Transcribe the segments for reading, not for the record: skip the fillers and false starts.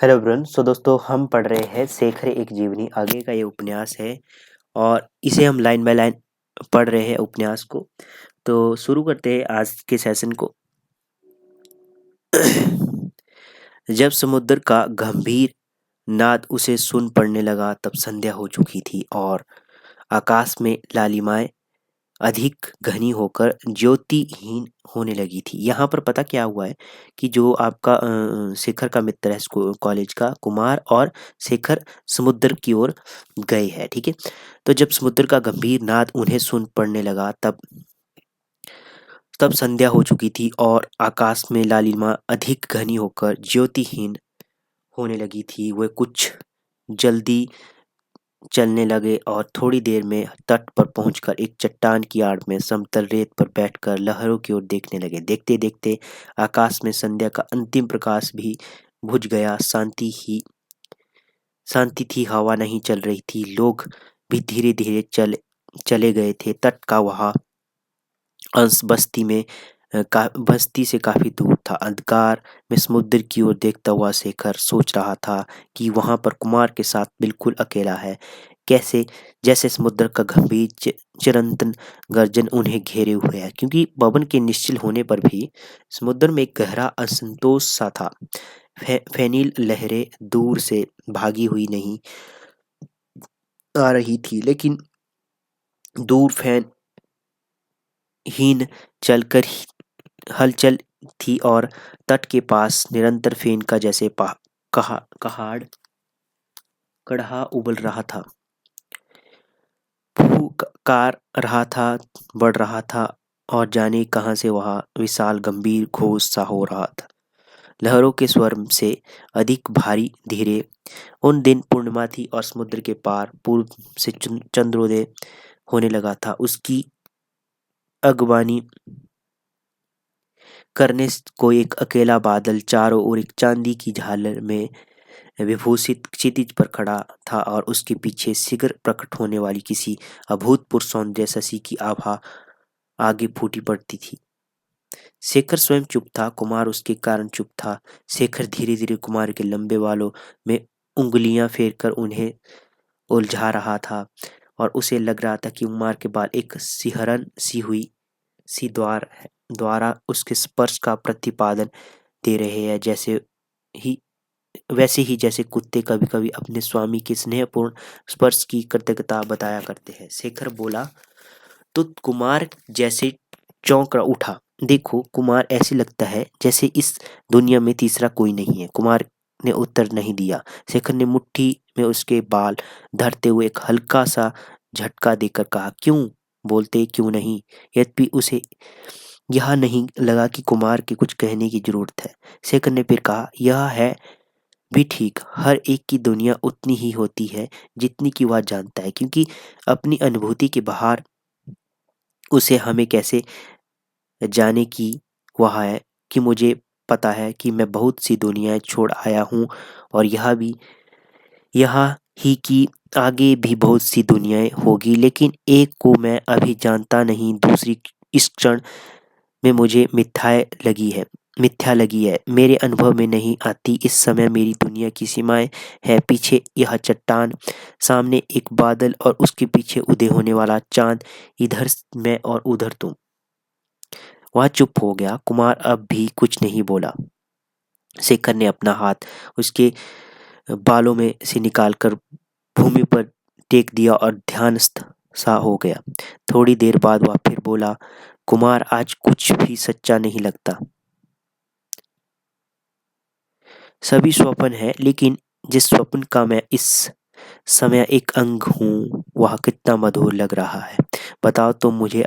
Hello everyone. दोस्तों हम पढ़ रहे हैं शेखर एक जीवनी आगे का ये उपन्यास है और इसे हम लाइन बाय लाइन पढ़ रहे हैं उपन्यास को। तो शुरू करते हैं आज के सेशन को। जब समुद्र का गंभीर नाद उसे सुन पड़ने लगा तब संध्या हो चुकी थी और आकाश में लालिमाएं अधिक घनी होकर ज्योतिहीन होने लगी थी। यहाँ पर पता क्या हुआ है कि जो आपका शेखर का मित्र है कॉलेज का कुमार और शेखर समुद्र की ओर गए हैं। ठीक है। तो जब समुद्र का गंभीर नाद उन्हें सुन पड़ने लगा तब तब संध्या हो चुकी थी और आकाश में लालिमा अधिक घनी होकर ज्योतिहीन होने लगी थी। वे कुछ जल्दी चलने लगे और थोड़ी देर में तट पर पहुंचकर एक चट्टान की आड़ में समतल रेत पर बैठकर लहरों की ओर देखने लगे। देखते देखते आकाश में संध्या का अंतिम प्रकाश भी बुझ गया। शांति थी। हवा नहीं चल रही थी। लोग भी धीरे धीरे चले गए थे। तट का वह अंश बस्ती से काफी दूर था। अंधकार में समुद्र की ओर देखता हुआ शेखर सोच रहा था कि वहां पर कुमार के साथ बिल्कुल अकेला है। कैसे जैसे समुद्र का गंभीर चिरंतन गर्जन उन्हें घेरे हुए है, क्योंकि पवन के निश्चल होने पर भी समुद्र में एक गहरा असंतोष सा था। फैनील लहरें दूर से भागी हुई नहीं आ रही थी, लेकिन दूर फैन हीन चलकर हलचल थी और तट के पास निरंतर फेन का जैसे कहाड़ कड़हा उबल रहा था, फूंकार रहा था, बढ़ रहा था और जाने कहां से वह विशाल गंभीर घोष सा हो रहा था। लहरों के स्वर से अधिक भारी धीरे। उन दिन पूर्णिमा थी और समुद्र के पार पूर्व से चंद्रोदय होने लगा था। उसकी अगवानी करने को एक अकेला बादल चारों ओर एक चांदी की झालर में विभूषित क्षितिज पर खड़ा था और उसके पीछे शीघ्र प्रकट होने वाली किसी अभूतपूर्व सौंदर्य शशि की आभा आगे फूटी पड़ती थी। शेखर स्वयं चुप था। कुमार उसके कारण चुप था। शेखर धीरे धीरे कुमार के लंबे बालों में उंगलियां फेरकर उन्हें उलझा रहा था और उसे लग रहा था कि कुमार के बाल एक सिहरन सी हुई सी द्वारा उसके स्पर्श का प्रतिपादन दे रहे हैं। ही वैसे ही जैसे कुत्ते कभी कभी अपने स्वामी के स्नेहपूर्ण स्पर्श की कृतज्ञता बताया करते हैं। शेखर बोला तो कुमार जैसे चौंक उठा। देखो कुमार, ऐसे लगता है जैसे इस दुनिया में तीसरा कोई नहीं है। कुमार ने उत्तर नहीं दिया। शेखर ने मुट्ठी में उसके बाल धरते हुए एक हल्का सा झटका देकर कहा, क्यों बोलते क्यों नहीं। यद्यपि उसे यह नहीं लगा कि कुमार के कुछ कहने की जरूरत है। शेखर ने फिर कहा, यह है भी ठीक। हर एक की दुनिया उतनी ही होती है जितनी कि वह जानता है, क्योंकि अपनी अनुभूति के बाहर उसे हमें कैसे जाने की वह है कि मुझे पता है कि मैं बहुत सी दुनियाएं छोड़ आया हूँ और यह ही कि आगे भी बहुत सी दुनियाएं होगी, लेकिन एक को मैं अभी जानता नहीं, दूसरी इस क्षण में मुझे मिथ्या लगी है, मेरे अनुभव में नहीं आती। इस समय मेरी दुनिया की सीमाएं है। पीछे यह चट्टान, सामने एक बादल और उसके पीछे उदय होने वाला चांद, इधर मैं और उधर तुम। वह चुप हो गया। कुमार अब भी कुछ नहीं बोला। शेखर ने अपना हाथ उसके बालों में से निकालकर भूमि पर टेक दिया और ध्यानस्थ सा हो गया। थोड़ी देर बाद वह फिर बोला, कुमार, आज कुछ भी सच्चा नहीं लगता। सभी स्वप्न है, लेकिन जिस स्वप्न का मैं इस समय एक अंग हूँ वह कितना मधुर लग रहा है। बताओ तुम मुझे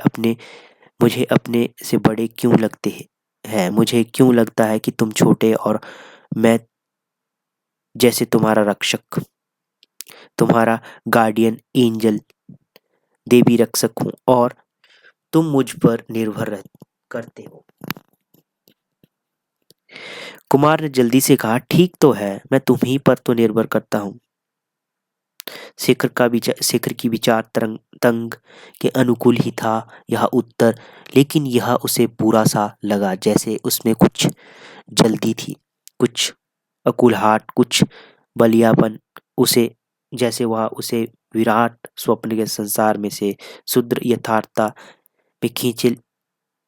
अपने से बड़े क्यों लगते हैं। मुझे क्यों लगता है कि तुम छोटे और मैं जैसे तुम्हारा रक्षक, तुम्हारा गार्डियन एंजल, देवी रक्षक हूँ और तुम मुझ पर करते हो। कुमार ने जल्दी से कहा, ठीक तो है, मैं तुम्ही पर तो निर्भर करता हूँ। शेखर की विचार तंग के अनुकूल ही था यह उत्तर, लेकिन यह उसे बुरा सा लगा, जैसे उसमें कुछ जल्दी थी, कुछ अकुलहाट, कुछ बलियापन, उसे जैसे वह उसे विराट स्वप्न के संसार में से शुद्र यथार्थता में खींचे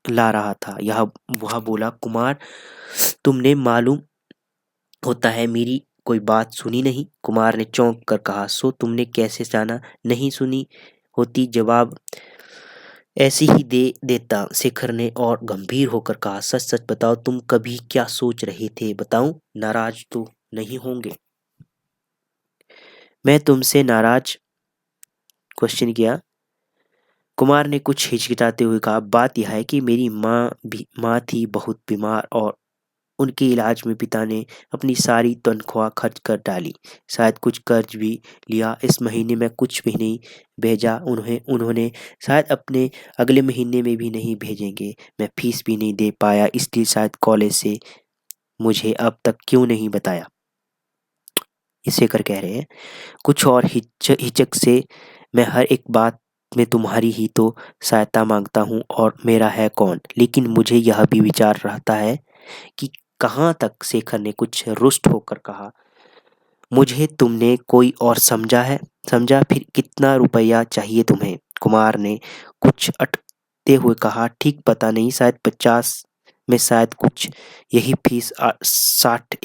ला रहा था। यह वह बोला, कुमार, तुमने मालूम होता है मेरी कोई बात सुनी नहीं। कुमार ने चौंक कर कहा, सो तुमने कैसे जाना? नहीं सुनी होती जवाब ऐसे ही दे देता, शेखर ने और गंभीर होकर कहा, सच सच बताओ, तुम कभी क्या सोच रहे थे? बताऊं? नाराज तो नहीं होंगे? मैं तुमसे नाराज? क्वेश्चन किया। कुमार ने कुछ हिचकिचाते हुए कहा, बात यह है कि मेरी माँ थी बहुत बीमार और उनके इलाज में पिता ने अपनी सारी तनख्वाह खर्च कर डाली। शायद कुछ कर्ज भी लिया। इस महीने में कुछ भी नहीं भेजा उन्होंने शायद अपने अगले महीने में भी नहीं भेजेंगे। मैं फीस भी नहीं दे पाया, इसलिए शायद कॉलेज से मुझे अब तक क्यों नहीं बताया। इसे कर कह रहे हैं कुछ और हिचक से, मैं हर एक बात में तुम्हारी ही तो सहायता मांगता हूँ और मेरा है कौन। लेकिन मुझे यह भी विचार रहता है कि कहाँ तक। शेखर ने कुछ रुष्ट होकर कहा, मुझे तुमने कोई और समझा है? समझा? फिर कितना रुपया चाहिए तुम्हें? कुमार ने कुछ अटकते हुए कहा, ठीक पता नहीं, शायद 50 में शायद कुछ यही फीस 60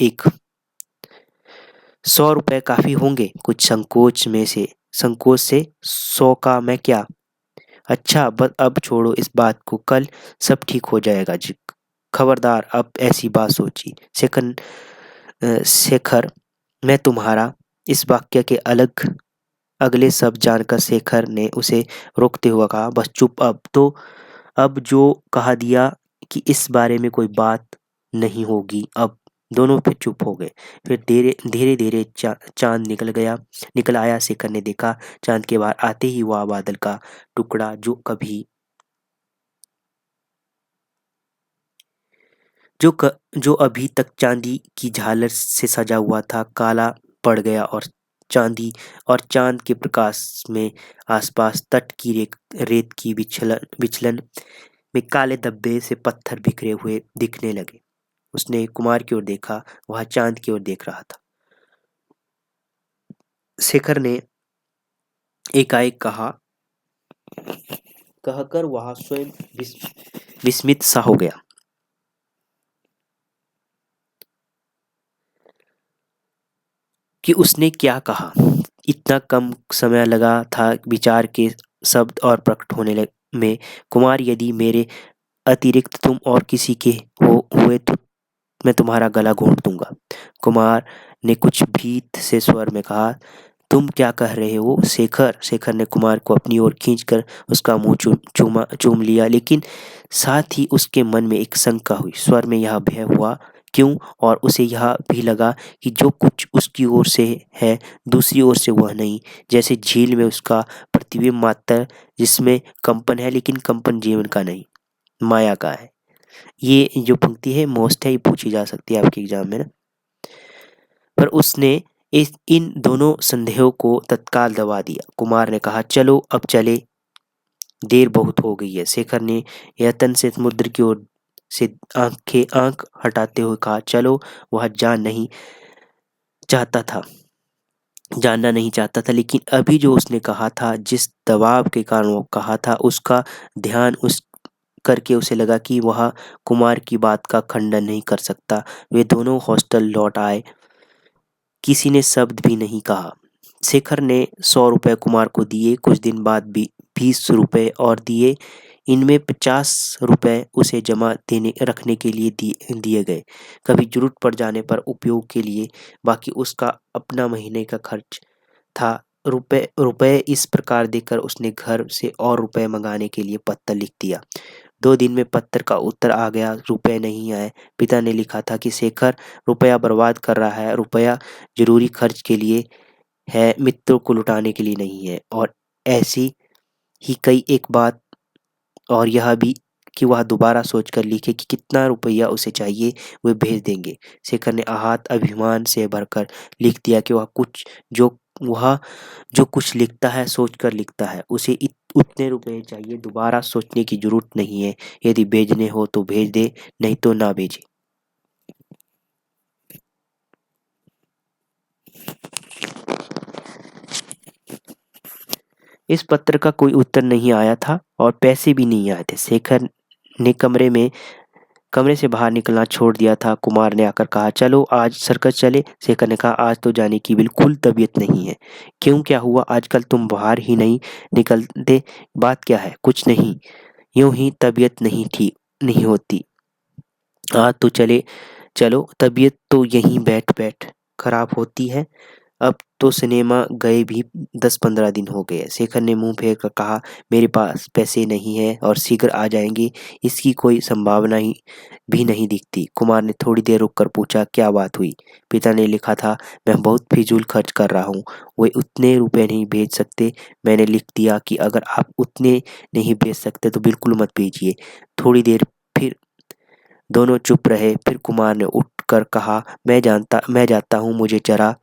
100 रुपए काफी होंगे। कुछ संकोच से 100 का मैं क्या? अच्छा, बस अब छोड़ो इस बात को, कल सब ठीक हो जाएगा जी। खबरदार अब ऐसी बात सोची। शेखर, मैं तुम्हारा। इस वाक्य के अगले शब्द जानकर शेखर ने उसे रोकते हुए कहा, बस चुप अब तो। अब जो कहा दिया कि इस बारे में कोई बात नहीं होगी। अब दोनों फिर चुप हो गए। फिर धीरे धीरे धीरे चांद निकल आया। शेखर ने देखा, चांद के बाहर आते ही वह बादल का टुकड़ा जो अभी तक चांदी की झालर से सजा हुआ था, काला पड़ गया और चांद के प्रकाश में आसपास तट की रेत की विचलन में काले धब्बे से पत्थर बिखरे हुए दिखने लगे। उसने कुमार की ओर देखा, वह चांद की ओर देख रहा था। शेखर ने एकाएक कहकर वह स्वयं विस्मित सा हो गया कि उसने क्या कहा। इतना कम समय लगा था विचार के शब्द और प्रकट में। कुमार, यदि मेरे अतिरिक्त तुम और किसी के हुए तो मैं तुम्हारा गला घोंट दूंगा। कुमार ने कुछ भीत से स्वर में कहा, तुम क्या कह रहे हो शेखर? शेखर ने कुमार को अपनी ओर खींचकर उसका मुंह चूम लिया, लेकिन साथ ही उसके मन में एक शंका हुई। स्वर में यह भय हुआ क्यों, और उसे यह भी लगा कि जो कुछ उसकी ओर से है दूसरी ओर से वह नहीं। जैसे झील में उसका प्रतिबिंब मात्र, जिसमें कंपन है, लेकिन कंपन जीवन का नहीं, माया का है। ये जो पंक्ति है मोस्ट है, ये पूछी जा सकती है आपके एग्जाम में ना। पर उसने इन दोनों संदेहों को तत्काल दबा दिया। कुमार ने कहा, चलो अब चले, देर बहुत हो गई है। शेखर ने यतन से समुद्र की ओर से आंख हटाते हुए कहा, चलो। वह जानना नहीं चाहता था, लेकिन अभी जो उसने कहा था, जिस दबाव के कारण वो कहा था, उसका ध्यान उस करके उसे लगा कि वह कुमार की बात का खंडन नहीं कर सकता। वे दोनों हॉस्टल लौट आए। किसी ने शब्द भी नहीं कहा। शेखर ने 100 रुपए कुमार को दिए। कुछ दिन बाद भी 20 रुपए और दिए। इनमें 50 रुपए उसे जमा देने रखने के लिए दिए गए, कभी जरूरत पड़ जाने पर उपयोग के लिए। बाकी उसका अपना महीने का खर्च था। रुपए रुपए इस प्रकार देकर उसने घर से और रुपए मंगाने के लिए पत्र लिख दिया। 2 दिन में पत्र का उत्तर आ गया, रुपए नहीं आए। पिता ने लिखा था कि शेखर रुपया बर्बाद कर रहा है। रुपया जरूरी खर्च के लिए है, मित्रों को लुटाने के लिए नहीं है। और ऐसी ही कई एक बात और यह भी कि वह दोबारा सोचकर लिखे कि कितना रुपया उसे चाहिए, वे भेज देंगे। शेखर ने आहत अभिमान से भरकर लिख दिया कि वह जो कुछ लिखता है सोचकर लिखता है। उसे उतने रुपए चाहिए, दोबारा सोचने की जरूरत नहीं है। यदि भेजने हो तो भेज दे, नहीं तो ना भेजे। इस पत्र का कोई उत्तर नहीं आया था और पैसे भी नहीं आए थे। शेखर ने कमरे से बाहर निकलना छोड़ दिया था। कुमार ने आकर कहा, चलो आज सर्कस चले। शेखर ने कहा, आज तो जाने की बिल्कुल तबीयत नहीं है। क्यों, क्या हुआ? आजकल तुम बाहर ही नहीं निकलते, बात क्या है? कुछ नहीं, यूं ही तबीयत नहीं ठीक नहीं होती। हाँ तो चलो, तबीयत तो यहीं बैठ बैठ खराब होती है। अब तो सिनेमा गए भी 10-15 दिन हो गए। शेखर ने मुंह फेर कर कहा, मेरे पास पैसे नहीं है और शीघ्र आ जाएंगे, इसकी कोई संभावना ही भी नहीं दिखती। कुमार ने थोड़ी देर रुक कर पूछा, क्या बात हुई? पिता ने लिखा था, मैं बहुत फिजूल खर्च कर रहा हूँ, वे उतने रुपए नहीं भेज सकते। मैंने लिख दिया कि अगर आप उतने नहीं भेज सकते तो बिल्कुल मत भेजिए। थोड़ी देर फिर दोनों चुप रहे। फिर कुमार ने उठकर कहा, मैं जाता हूँ, मुझे जरा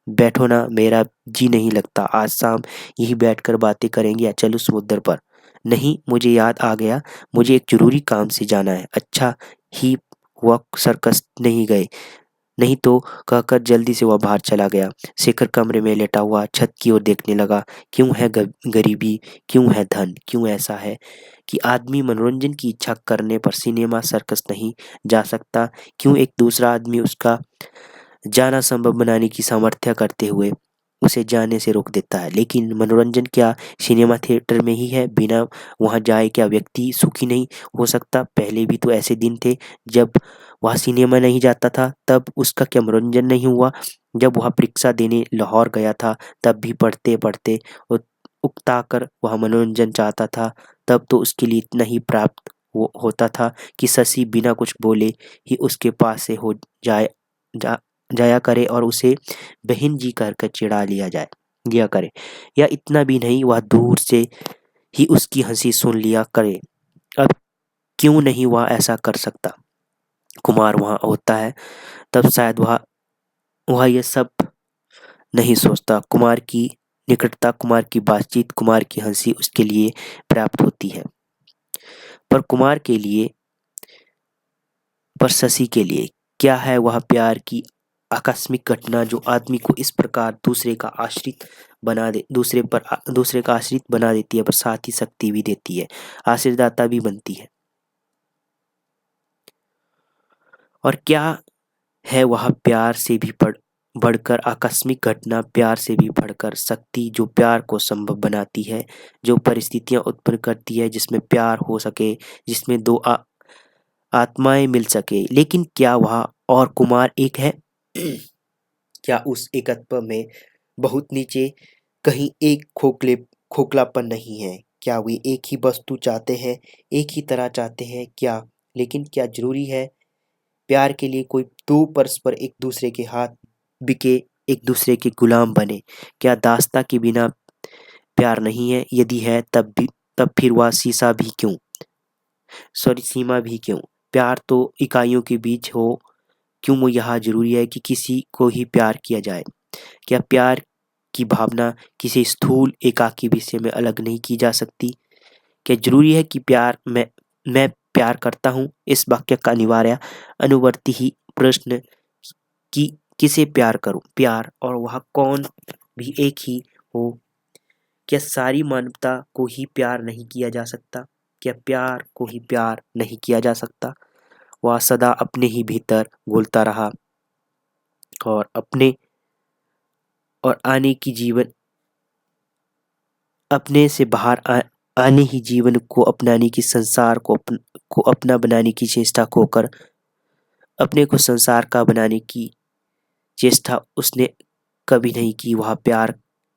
बैठो ना, मेरा जी नहीं लगता। आज शाम यहीं बैठकर बातें करेंगे या चलो समुद्र पर? नहीं, मुझे याद आ गया, मुझे एक जरूरी काम से जाना है। अच्छा ही हुआ सर्कस नहीं गए, नहीं तो, कहकर जल्दी से वह बाहर चला गया। शेखर कमरे में लेटा हुआ छत की ओर देखने लगा। क्यों है गरीबी, क्यों है धन, क्यों ऐसा है कि आदमी मनोरंजन की इच्छा करने पर सिनेमा सर्कस नहीं जा सकता? क्यों एक दूसरा आदमी उसका जाना संभव बनाने की सामर्थ्य करते हुए उसे जाने से रोक देता है? लेकिन मनोरंजन क्या सिनेमा थिएटर में ही है? बिना वहां जाए क्या व्यक्ति सुखी नहीं हो सकता? पहले भी तो ऐसे दिन थे जब वह सिनेमा नहीं जाता था, तब उसका क्या मनोरंजन नहीं हुआ? जब वह परीक्षा देने लाहौर गया था, तब भी पढ़ते पढ़ते उकता कर वह मनोरंजन चाहता था। तब तो उसके लिए इतना ही प्राप्त होता था कि शशि बिना कुछ बोले ही उसके पास से हो जाए जा जाया करे और उसे बहन जी कहकर चिढ़ा लिया करे, या इतना भी नहीं, वह दूर से ही उसकी हंसी सुन लिया करे। अब क्यों नहीं वह ऐसा कर सकता? कुमार वहां होता है तब शायद वह यह सब नहीं सोचता। कुमार की निकटता, कुमार की बातचीत, कुमार की हंसी उसके लिए पर्याप्त होती है। पर कुमार के लिए, पर शशि के लिए क्या है वह प्यार की आकस्मिक घटना जो आदमी को इस प्रकार दूसरे का आश्रित बना देती है, पर साथ ही शक्ति भी देती है, आशीर्दाता भी बनती है? और क्या है वह प्यार से भी बढ़कर आकस्मिक घटना, प्यार से भी बढ़कर शक्ति जो प्यार को संभव बनाती है, जो परिस्थितियां उत्पन्न करती है जिसमें प्यार हो सके, जिसमें दो आत्माएं मिल सके? लेकिन क्या वह और कुमार एक है? क्या उस एकत्व में बहुत नीचे कहीं एक खोखलापन नहीं है? क्या वे एक ही वस्तु चाहते हैं, एक ही तरह चाहते हैं? क्या, लेकिन क्या जरूरी है प्यार के लिए कोई दो परस्पर एक दूसरे के हाथ बिके, एक दूसरे के गुलाम बने? क्या दास्ता के बिना प्यार नहीं है? यदि है, तब फिर वह सीमा भी क्यों? प्यार तो इकाइयों के बीच हो, क्यों वो यहाँ जरूरी है कि किसी को ही प्यार किया जाए? क्या प्यार की भावना किसी स्थूल एकाकी विषय में अलग नहीं की जा सकती? क्या जरूरी है कि मैं प्यार करता हूँ, इस वाक्य का अनिवार्य अनुवर्ती ही प्रश्न कि किसे प्यार करूं? प्यार और वह कौन भी एक ही हो? क्या सारी मानवता को ही प्यार नहीं किया जा सकता? क्या प्यार को ही प्यार नहीं किया जा सकता? वह सदा अपने ही भीतर घुलता रहा और अपने और आने की जीवन अपने से आने ही जीवन को अपनाने की, संसार को अपना बनाने की चेष्टा खोकर अपने को संसार का बनाने की चेष्टा उसने कभी नहीं की।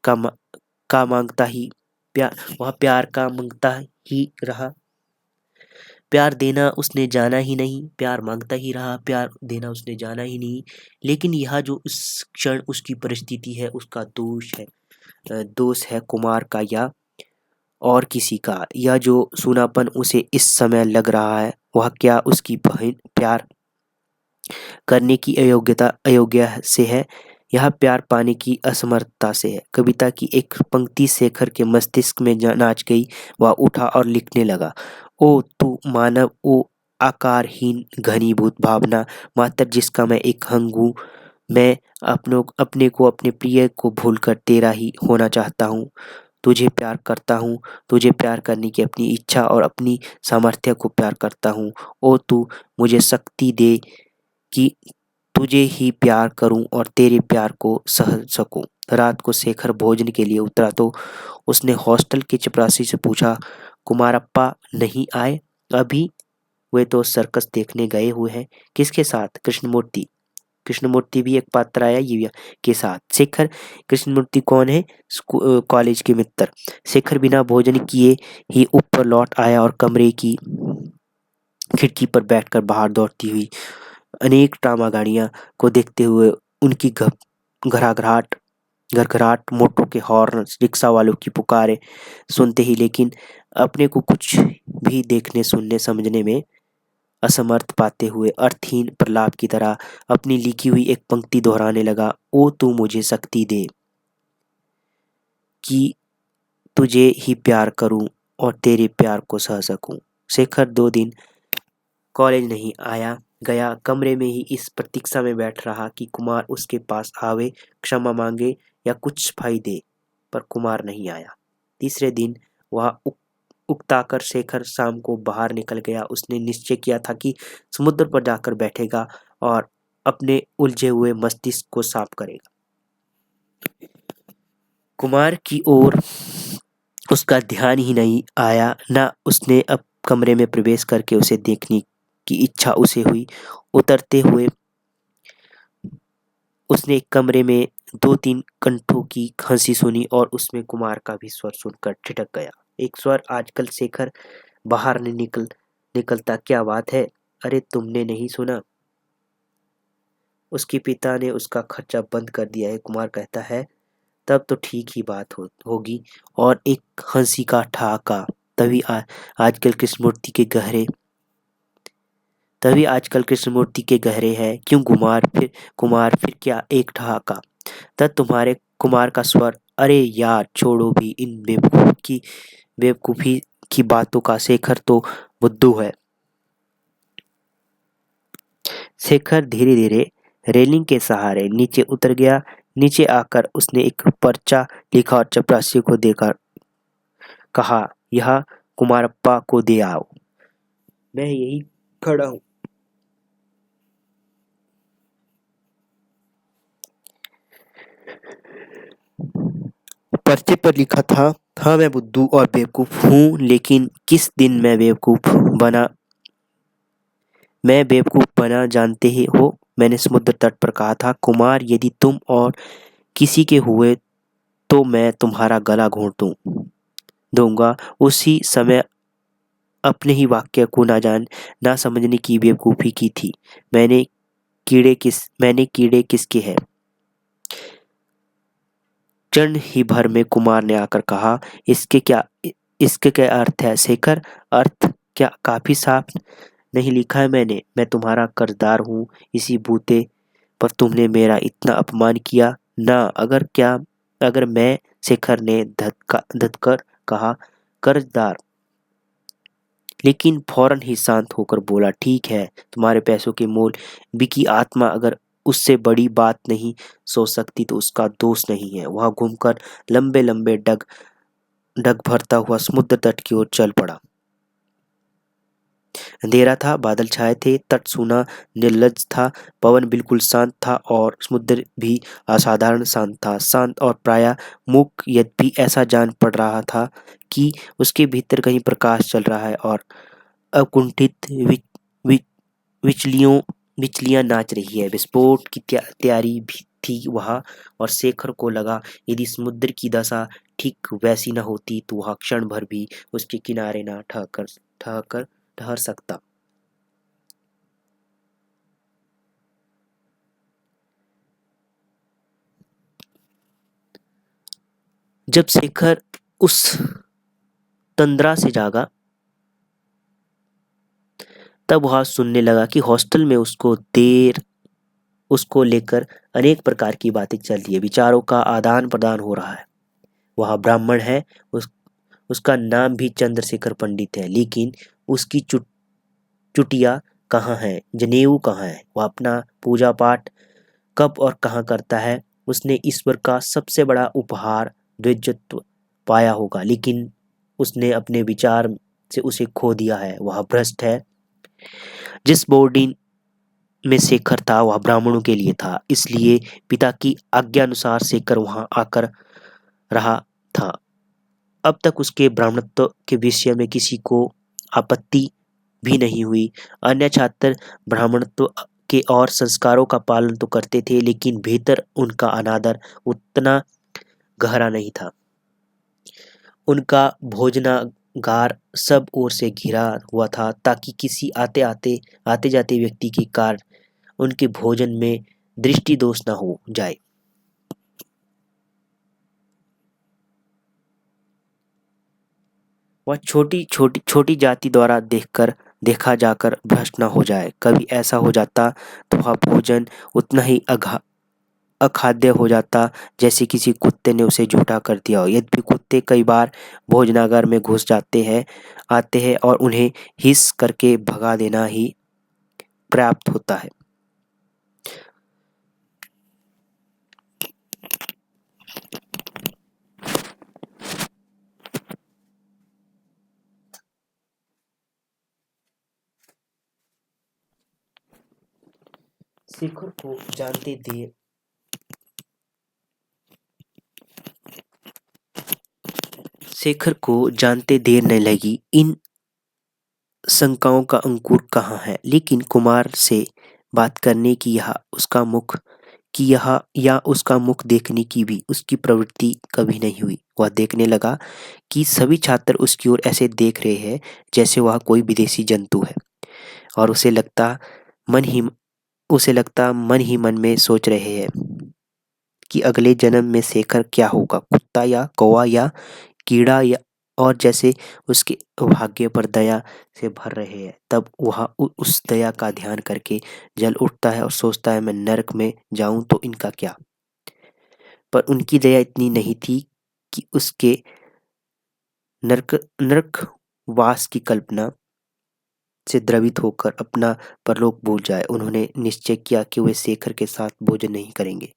का मा- का मांगता ही वह प्यार का मांगता ही रहा। प्यार देना उसने जाना ही नहीं, प्यार मांगता ही रहा, प्यार देना उसने जाना ही नहीं। लेकिन यह जो उस क्षण उसकी परिस्थिति है, उसका दोष है कुमार का या और किसी का? यह जो सूनापन उसे इस समय लग रहा है, वह क्या उसकी बहन प्यार करने की अयोग्य से है? यह प्यार पाने की असमर्थता से है? कविता की एक पंक्ति शेखर के मस्तिष्क में नाच गई। वह उठा और लिखने लगा, ओ तू मानव, ओ आकारहीन घनीभूत भावना मात्र, जिसका मैं एक अंग हूँ। मैं अपने को, अपने प्रिय को भूलकर तेरा ही होना चाहता हूँ। तुझे प्यार करता हूँ, तुझे प्यार करने की अपनी इच्छा और अपनी सामर्थ्य को प्यार करता हूँ। ओ तू मुझे शक्ति दे कि तुझे ही प्यार करूं और तेरे प्यार को सह सकूं। रात को शेखर भोजन के लिए उतरा तो उसने हॉस्टल के चपरासी से पूछा, कुमारप्पा नहीं आए अभी? वे तो सर्कस देखने गए हुए हैं। किसके साथ? कृष्णमूर्ति। कृष्णमूर्ति भी एक पात्र आया ये के साथ। शेखर, कृष्णमूर्ति कौन है? कॉलेज के मित्र। शेखर बिना भोजन किए ही ऊपर लौट आया और कमरे की खिड़की पर बैठकर बाहर दौड़ती हुई अनेक ट्रामा गाड़ियां को देखते हुए उनकी घराघराट घरघराट, मोटरों के हॉर्न, रिक्शा वालों की पुकारें सुनते ही लेकिन अपने को कुछ भी देखने, सुनने, समझने में असमर्थ पाते हुए अर्थहीन प्रलाप की तरह अपनी लिखी हुई एक पंक्ति दोहराने लगा, ओ तू मुझे शक्ति दे कि तुझे ही प्यार करूं और तेरे प्यार को सह सकूं। शेखर 2 दिन कॉलेज नहीं आया गया, कमरे में ही इस प्रतीक्षा में बैठ रहा कि कुमार उसके पास आवे, क्षमा मांगे या कुछ फाई दे, पर कुमार नहीं आया। तीसरे दिन वह उकताकर शेखर शाम को बाहर निकल गया। उसने निश्चय किया था कि समुद्र पर जाकर बैठेगा और अपने उलझे हुए मस्तिष्क को साफ करेगा। कुमार की ओर उसका ध्यान ही नहीं आया, न उसने अब कमरे में प्रवेश करके उसे देखने की इच्छा उसे हुई। उतरते हुए उसने एक कमरे में 2-3 कंठों की हंसी सुनी और उसमें कुमार का भी स्वर सुनकर ठिठक गया। एक स्वर, आजकल शेखर बाहर नहीं निकलता, क्या बात है? अरे तुमने नहीं सुना? उसके पिता ने उसका खर्चा बंद कर दिया है, कुमार कहता है। तब तो ठीक ही बात होगी। और एक हंसी का ठहाका। तभी आजकल कृष्णमूर्ति के गहरे तभी आजकल कृष्णमूर्ति के गहरे हैं। क्यों कुमार फिर क्या एक ठहाका। तब तुम्हारे कुमार का स्वर, अरे यार छोड़ो भी इन बेवकूफी की बातों का, शेखर तो बुद्धू है। शेखर धीरे धीरे रेलिंग के सहारे नीचे उतर गया। नीचे आकर उसने एक पर्चा लिखा और चपरासी को देकर कहा, यह कुमारप्पा को दे आओ। मैं यही खड़ा हूँ। पर्चे पर लिखा था, हाँ मैं बुद्धू और बेवकूफ हूँ, लेकिन किस दिन मैं बेवकूफ बना जानते ही हो? मैंने समुद्र तट पर कहा था, कुमार यदि तुम और किसी के हुए तो मैं तुम्हारा गला घोंट दूंगा। उसी समय अपने ही वाक्य को ना समझने की बेवकूफी की थी। मैंने कीड़े किसके हैं? क्षण ही भर में कुमार ने आकर कहा, इसके क्या अर्थ है शेखर? अर्थ क्या काफी साफ नहीं लिखा है मैंने? मैं तुम्हारा कर्जदार हूँ, इसी बूते पर तुमने मेरा इतना अपमान किया ना। अगर मैं, शेखर ने धधकर कहा, कर्जदार, लेकिन फौरन ही शांत होकर बोला, ठीक है, तुम्हारे पैसों के मोल बिकी आत्मा अगर उससे बड़ी बात नहीं सोच सकती तो उसका दोष नहीं है। वह घूमकर लंबे लंबे डग डग भरता हुआ समुद्र तट की ओर चल पड़ा। अंधेरा था, बादल छाए थे, तट सूना निर्लज था, पवन बिल्कुल शांत था और समुद्र भी असाधारण शांत था, शांत और प्रायः मूक, यद्यपि ऐसा जान पड़ रहा था कि उसके भीतर कहीं प्रकाश चल रहा है और अकुंठित विचलियों विचलियां नाच रही है। विस्फोट की तैयारी भी थी वहाँ, और शेखर को लगा यदि समुद्र की दशा ठीक वैसी न होती तो वह क्षण भर भी उसके किनारे न ठहर सकता। जब शेखर उस तंद्रा से जागा तब वह सुनने लगा कि हॉस्टल में उसको लेकर अनेक प्रकार की बातें चल रही है, विचारों का आदान प्रदान हो रहा है। वह ब्राह्मण है, उसका नाम भी चंद्रशेखर पंडित है, लेकिन उसकी चुटिया कहाँ है, जनेऊ कहाँ है, वह अपना पूजा पाठ कब और कहाँ करता है? उसने ईश्वर का सबसे बड़ा उपहार द्विजत्व पाया होगा, लेकिन उसने अपने विचार से उसे खो दिया है। वह भ्रष्ट है। जिस बोर्डिंग में शेखर था वह ब्राह्मणों के लिए था, इसलिए पिता की आज्ञा अनुसार शेखर वहां आकर रहा था। अब तक उसके ब्राह्मणत्व के विषय में किसी को आपत्ति भी नहीं हुई। अन्य छात्र ब्राह्मणत्व के और संस्कारों का पालन तो करते थे, लेकिन भीतर उनका अनादर उतना गहरा नहीं था। उनका भोजनागार सब ओर से घिरा हुआ था, ताकि किसी आते जाते व्यक्ति के कारण उनके भोजन में दृष्टि दोष न हो जाए। वह छोटी छोटी छोटी जाति द्वारा देखा जाकर भ्रष्ट न हो जाए। कभी ऐसा हो जाता तो वह भोजन उतना ही अखाद्य हो जाता जैसे किसी कुत्ते ने उसे झूठा कर दिया हो। यद्यपि कुत्ते कई बार भोजनागार में घुस आते हैं और उन्हें हिस करके भगा देना ही पर्याप्त होता है। शेखर को जानते देर शेखर को जानते देर न लगी इन शंकाओं का अंकुर कहाँ है, लेकिन कुमार से बात करने की या उसका मुख देखने की भी उसकी प्रवृत्ति कभी नहीं हुई। वह देखने लगा कि सभी छात्र उसकी ओर ऐसे देख रहे हैं जैसे वह कोई विदेशी जंतु है, और मन ही मन ही मन में सोच रहे हैं कि अगले जन्म में शेखर क्या होगा, कुत्ता या कौवा या कीड़ा या और जैसे उसके भाग्य पर दया से भर रहे हैं। तब वह उस दया का ध्यान करके जल उठता है और सोचता है, मैं नरक में जाऊं तो इनका क्या। पर उनकी दया इतनी नहीं थी कि उसके नरकवास की कल्पना से द्रवित होकर अपना परलोक भूल जाए। उन्होंने निश्चय किया कि वे शेखर के साथ भोजन नहीं करेंगे।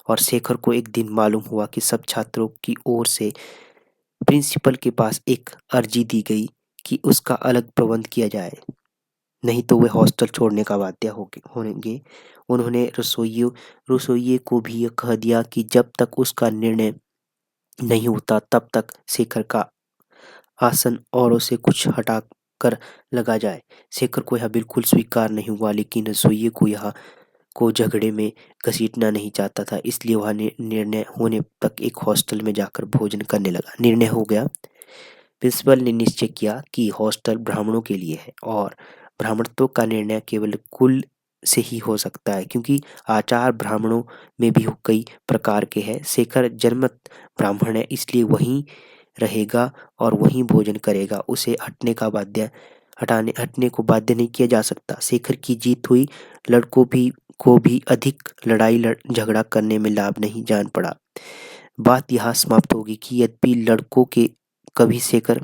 और शेखर को एक दिन मालूम हुआ कि सब छात्रों की ओर से प्रिंसिपल के पास एक अर्जी दी गई कि उसका अलग प्रबंध किया जाए, नहीं तो वे हॉस्टल छोड़ने का बाध्य होंगे। उन्होंने रसोइये को भी यह कह दिया कि जब तक उसका निर्णय नहीं होता तब तक शेखर का आसन औरों से कुछ हटा कर लगा जाए। शेखर को यह बिल्कुल स्वीकार नहीं हुआ, लेकिन रसोइये को झगड़े में घसीटना नहीं चाहता था, इसलिए वह निर्णय होने तक एक हॉस्टल में जाकर भोजन करने लगा। निर्णय हो गया। प्रिंसिपल ने निश्चय किया कि हॉस्टल ब्राह्मणों के लिए है और ब्राह्मणत्व का निर्णय केवल कुल से ही हो सकता है, क्योंकि आचार ब्राह्मणों में भी कई प्रकार के हैं। शेखर जन्मत ब्राह्मण है, इसलिए वहीं रहेगा और वहीं भोजन करेगा। उसे हटने को बाध्य नहीं किया जा सकता। शेखर की जीत हुई। लड़कों को भी अधिक झगड़ा करने में लाभ नहीं जान पड़ा। बात यहाँ समाप्त होगी कि यद्यपि लड़कों के कभी शेखर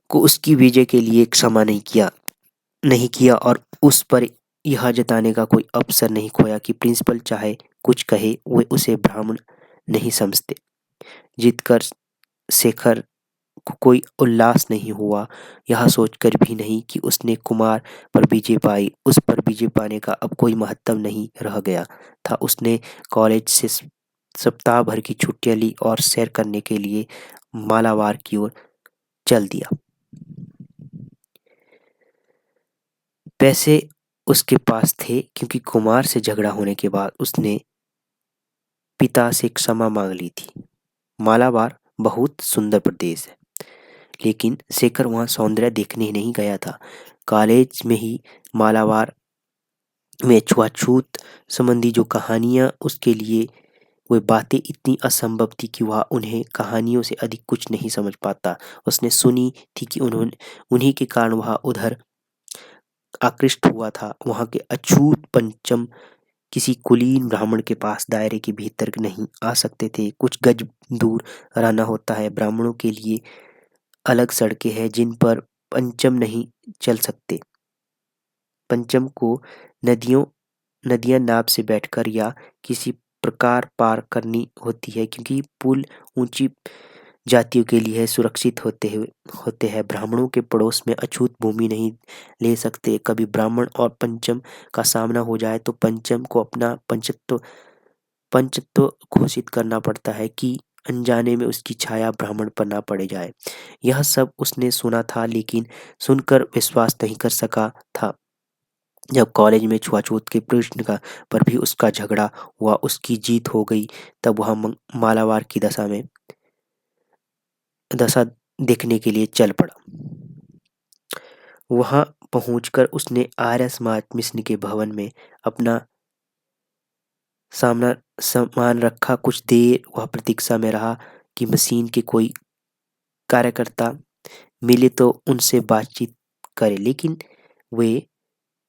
को उसकी विजय के लिए क्षमा नहीं किया और उस पर यह जताने का कोई अवसर नहीं खोया कि प्रिंसिपल चाहे कुछ कहे, वे उसे ब्राह्मण नहीं समझते। जीतकर शेखर को कोई उल्लास नहीं हुआ, यह सोचकर भी नहीं कि उसने कुमार पर विजय पाई। उस पर विजय पाने का अब कोई महत्व नहीं रह गया था। उसने कॉलेज से सप्ताह भर की छुट्टियां ली और सैर करने के लिए मालाबार की ओर चल दिया। पैसे उसके पास थे, क्योंकि कुमार से झगड़ा होने के बाद उसने पिता से क्षमा मांग ली थी। मालाबार बहुत सुंदर प्रदेश है, लेकिन शेखर वहाँ सौंदर्य देखने नहीं गया था। कॉलेज में ही मालाबार में छुआछूत संबंधी जो कहानियाँ उसके लिए वे बातें इतनी असंभव थी कि वह उन्हें कहानियों से अधिक कुछ नहीं समझ पाता। उसने सुनी थी कि उन्हीं के कारण वह उधर आकृष्ट हुआ था। वहाँ के अछूत पंचम किसी कुलीन ब्राह्मण के पास दायरे के भीतर नहीं आ सकते थे। कुछ गज दूर रहना होता है। ब्राह्मणों के लिए अलग सड़कें हैं जिन पर पंचम नहीं चल सकते। पंचम को नदियां नाव से बैठकर या किसी प्रकार पार करनी होती है, क्योंकि पुल ऊंची जातियों के लिए सुरक्षित होते हैं। ब्राह्मणों के पड़ोस में अछूत भूमि नहीं ले सकते। कभी ब्राह्मण और पंचम का सामना हो जाए तो पंचम को अपना पंचत्व घोषित करना पड़ता है कि अनजाने में उसकी छाया ब्राह्मण पर ना पड़ जाए। यह सब उसने सुना था, लेकिन सुनकर विश्वास नहीं कर सका था। जब कॉलेज में छुआछूत के प्रश्न का पर भी उसका झगड़ा हुआ, उसकी जीत हो गई, तब वह मालाबार की दशा देखने के लिए चल पड़ा। वहां पहुंचकर उसने आर्य समाज मिशन के भवन में अपना सामना सामान रखा। कुछ देर वह प्रतीक्षा में रहा कि मशीन के कोई कार्यकर्ता मिले तो उनसे बातचीत करे, लेकिन वे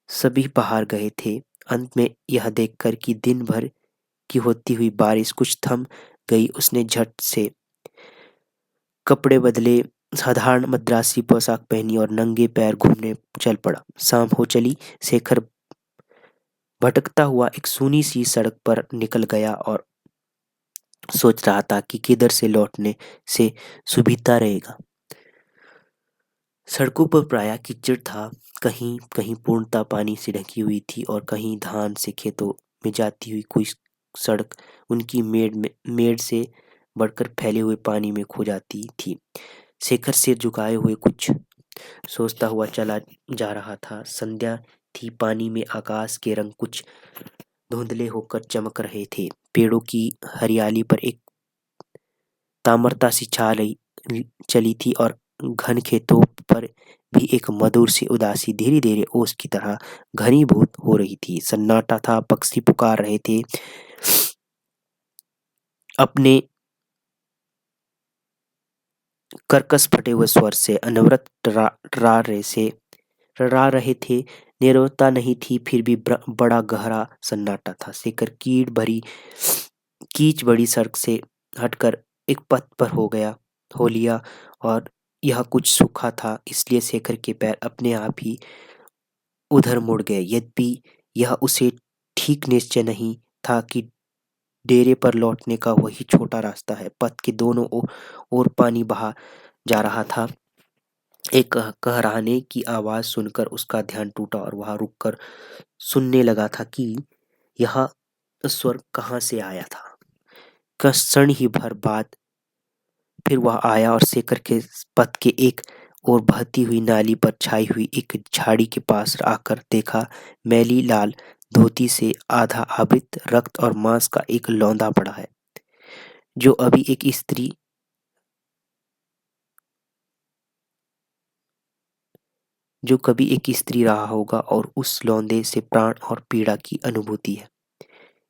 सभी बाहर गए थे। अंत में यह देखकर कि दिन भर की होती हुई बारिश कुछ थम गई, उसने झट से कपड़े बदले, साधारण मद्रासी पोशाक पहनी और नंगे पैर घूमने चल पड़ा। शाम हो चली। शेखर भटकता हुआ एक सूनी सी सड़क पर निकल गया और सोच रहा था कि किधर से लौटने से सुविधा रहेगा। सड़कों पर प्रायः कीचड़ था। कहीं कहीं पूर्णतः पानी से ढकी हुई थी और कहीं धान से खेतों में जाती हुई कोई सड़क उनकी मेड़ से बढ़कर फैले हुए पानी में खो जाती थी। शेखर सिर झुकाए हुए कुछ सोचता हुआ चला जा रहा था। संध्या थी। पानी में आकाश के रंग कुछ धुंधले होकर चमक रहे थे। पेड़ों की हरियाली पर एक ताम्रता सी चली थी और घन खेतों पर भी एक मधुर सी उदासी धीरे धीरे ओस की तरह घनीभूत हो रही थी। सन्नाटा था। पक्षी पुकार रहे थे अपने कर्कश फटे हुए स्वर से, अनवरत टरा रहे थे। नीरवता नहीं थी, फिर भी बड़ा गहरा सन्नाटा था। शेखर कीच बड़ी सड़क से हटकर एक पथ पर हो लिया, और यह कुछ सूखा था, इसलिए शेखर के पैर अपने आप ही उधर मुड़ गए। यद्यपि यह उसे ठीक निश्चय नहीं था कि डेरे पर लौटने का वही छोटा रास्ता है। पथ के दोनों ओर पानी बहा जा रहा था। एक कहराने की आवाज सुनकर उसका ध्यान टूटा और वह रुककर सुनने लगा था कि यह स्वर कहाँ से आया था। क्षण ही भर बाद फिर वह आया और शेखर के पथ के एक और बहती हुई नाली पर छाई हुई एक झाड़ी के पास आकर देखा। मैली लाल धोती से आधा आवृत रक्त और मांस का एक लौंदा पड़ा है, जो अभी एक स्त्री जो कभी एक स्त्री रहा होगा, और उस लौंदे से प्राण और पीड़ा की अनुभूति है।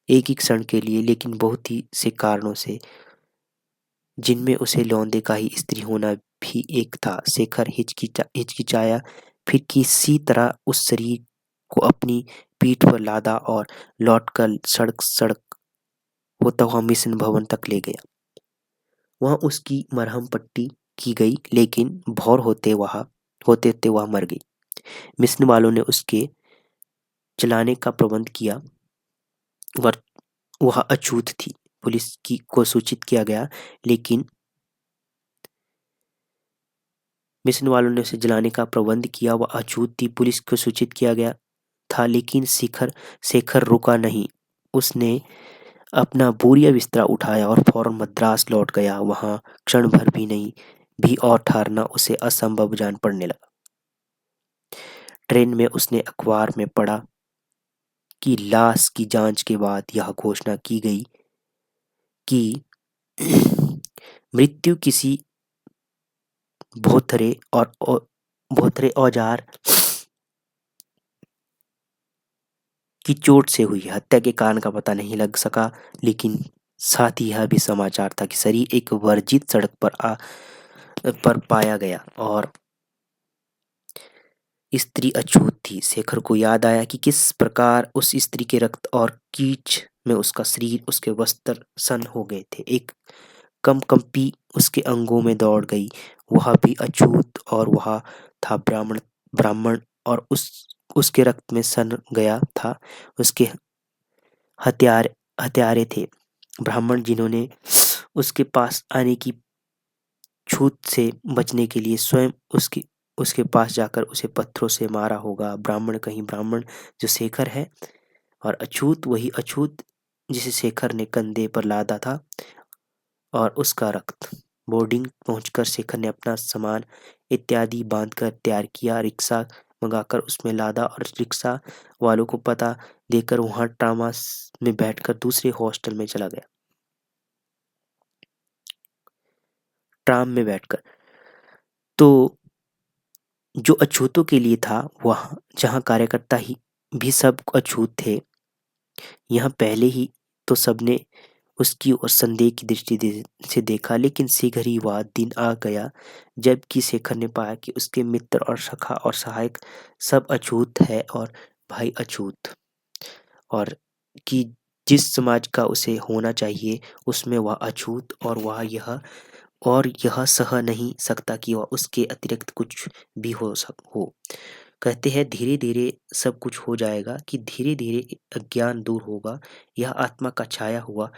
एक ही क्षण के लिए, लेकिन बहुत ही से कारणों से, जिनमें उसे लौंदे का ही स्त्री होना भी एक था। शेखर हिचकिचाया, फिर किसी तरह उस शरीर को अपनी पीठ पर लादा और लौटकर सड़क सड़क होता हुआ मिशन भवन तक ले गया। वहां उसकी मरहम पट्टी की गई, लेकिन भौर होते होते वह मर गई। मिशन वालों ने उसके चलाने का प्रबंध किया। वह अछूत थी। पुलिस को सूचित किया गया, लेकिन मिशन वालों ने उसे जलाने का प्रबंध किया। वह अछूत थी। पुलिस को सूचित किया गया था, लेकिन शेखर रुका नहीं। उसने अपना बोरिया बिस्तरा उठाया और फौरन मद्रास लौट गया। वहां क्षण भर भी और ठहरना उसे असंभव जान पड़ने लगा। ट्रेन में उसने अखबार में पढ़ा कि लाश की जांच के बाद यह घोषणा की गई कि मृत्यु किसी भोथरे औजार की चोट से हुई। हत्या के कारण का पता नहीं लग सका, लेकिन साथ ही यह भी समाचार था कि शरीर एक वर्जित सड़क पर पाया गया और स्त्री अछूत थी। शेखर को याद आया कि किस प्रकार उस स्त्री के रक्त और कीच में उसका शरीर, उसके वस्त्र सन हो गए थे। एक कंपी उसके अंगों में दौड़ गई। वह भी अछूत, और वह था ब्राह्मण, और उसके रक्त में सन गया था। उसके हथियार हत्यारे थे। ब्राह्मण जिन्होंने उसके पास आने की छूत से बचने के लिए स्वयं उसके उसके पास जाकर उसे पत्थरों से मारा होगा। ब्राह्मण कहीं ब्राह्मण जो शेखर है, और अछूत वही अछूत जिसे शेखर ने कंधे पर लादा था, और उसका रक्त। बोर्डिंग पहुंचकर शेखर ने अपना सामान इत्यादि बांधकर तैयार किया, रिक्शा मंगाकर उसमें लादा और रिक्शा वालों को पता देकर वहां ट्रामा में बैठकर दूसरे हॉस्टल में चला गया। ट्राम में बैठकर तो जो अछूतों के लिए था, वह जहाँ कार्यकर्ता ही भी सब अछूत थे, यहाँ पहले ही तो सबने उसकी ओर संदेह की से देखा, लेकिन शीघ्र ही वह दिन आ गया जबकि शेखर ने पाया कि उसके मित्र और सखा और सहायक सब अछूत है और भाई अछूत, और कि जिस समाज का उसे होना चाहिए उसमें वह अछूत, और यह सह नहीं सकता कि वह उसके अतिरिक्त कुछ भी हो। कहते हैं धीरे धीरे सब कुछ हो जाएगा, कि धीरे धीरे अज्ञान दूर होगा, यह आत्मा का छाया हुआ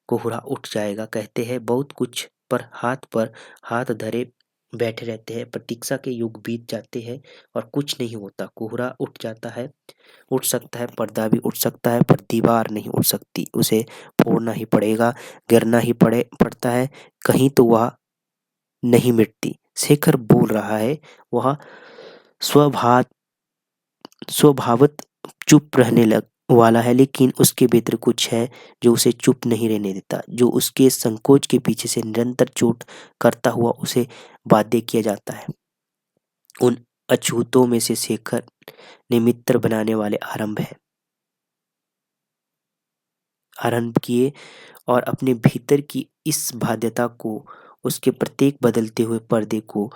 कोहरा उठ जाएगा। कहते हैं बहुत कुछ पर हाथ धरे बैठे रहते हैं, प्रतीक्षा के युग बीत जाते हैं और कुछ नहीं होता। कोहरा उठ जाता है, उठ सकता है, पर्दा भी उठ सकता है, पर दीवार नहीं उठ सकती, उसे फोड़ना ही पड़ेगा, गिरना ही पड़ता है, कहीं तो वह नहीं मिटती। शेखर बोल रहा है, वह स्वभाव स्वभावत चुप रहने लग वाला है, लेकिन उसके भीतर कुछ है जो उसे चुप नहीं रहने देता, जो उसके संकोच के पीछे से निरंतर चोट करता हुआ उसे बाध्य किया जाता है। उन अछूतों में से शेखर ने मित्र बनाने वाले आरंभ किए, और अपने भीतर की इस बाध्यता को, उसके प्रत्येक बदलते हुए पर्दे को,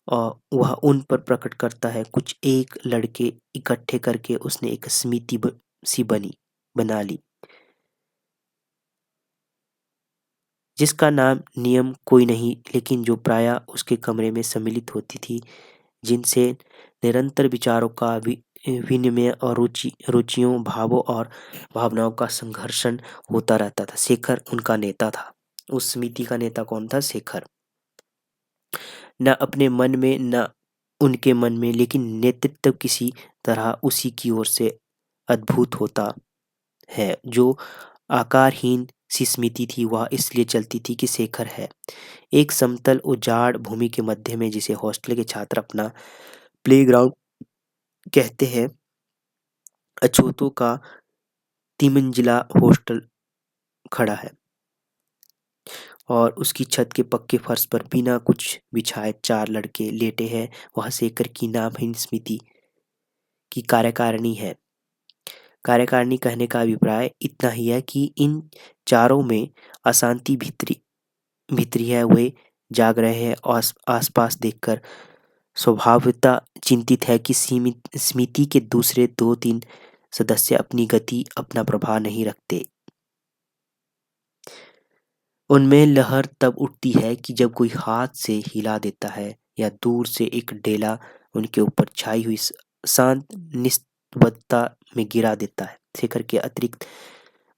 और वह उन पर प्रकट करता है। कुछ एक लड़के इकट्ठे करके उसने एक समिति सी बना ली, जिसका नाम नियम कोई नहीं, लेकिन जो प्रायः उसके कमरे में सम्मिलित होती थी, जिनसे निरंतर विचारों का विनिमय और रुचियों, भावों और भावनाओं का संघर्षण होता रहता था। शेखर उनका नेता था। उस समिति का नेता कौन था? शेखर। न अपने मन में न उनके मन में, लेकिन नेतृत्व किसी तरह उसी की ओर से अद्भुत होता है। जो आकारहीन सी समिति थी, वह इसलिए चलती थी कि शेखर है। एक समतल उजाड़ भूमि के मध्य में, जिसे हॉस्टल के छात्र अपना प्लेग्राउंड कहते हैं, अछूतों का तिमंजिला हॉस्टल खड़ा है, और उसकी छत के पक्के फर्श पर बिना कुछ बिछाए 4 लड़के लेटे हैं। वह शेखर की नामहीन समिति की कार्यकारिणी है। कार्यकारिणी कहने का अभिप्राय इतना ही है कि इन चारों में अशांति भीतरी है। वे जाग रहे हैं, और आसपास देखकर स्वभावतः चिंतित है कि समिति के दूसरे 2-3 सदस्य अपनी गति, अपना प्रभाव नहीं रखते। उनमें लहर तब उठती है कि जब कोई हाथ से हिला देता है, या दूर से एक डेला उनके ऊपर छाई हुई शांत निस्तब्धता में गिरा देता है। शेखर के अतिरिक्त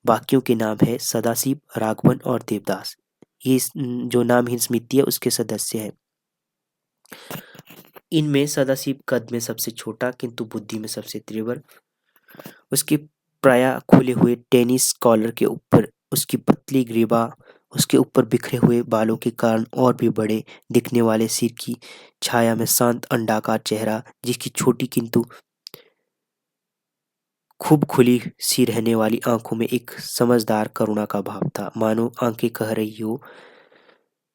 बाकियों के नाम है सदाशिव, राघवन और देवदास। ये जो नामहीन समिति है उसके सदस्य हैं। इनमें सदाशिव कद में सबसे छोटा, किंतु बुद्धि में सबसे तीव्र। उसके प्रायः खुले हुए टेनिस कॉलर के ऊपर उसकी पतली ग्रीवा, उसके ऊपर बिखरे हुए बालों के कारण और भी बड़े दिखने वाले सिर की छाया में शांत अंडाकार चेहरा, जिसकी छोटी किंतु खूब खुली सी रहने वाली आंखों में एक समझदार करुणा का भाव था, मानो आंखें कह रही हो,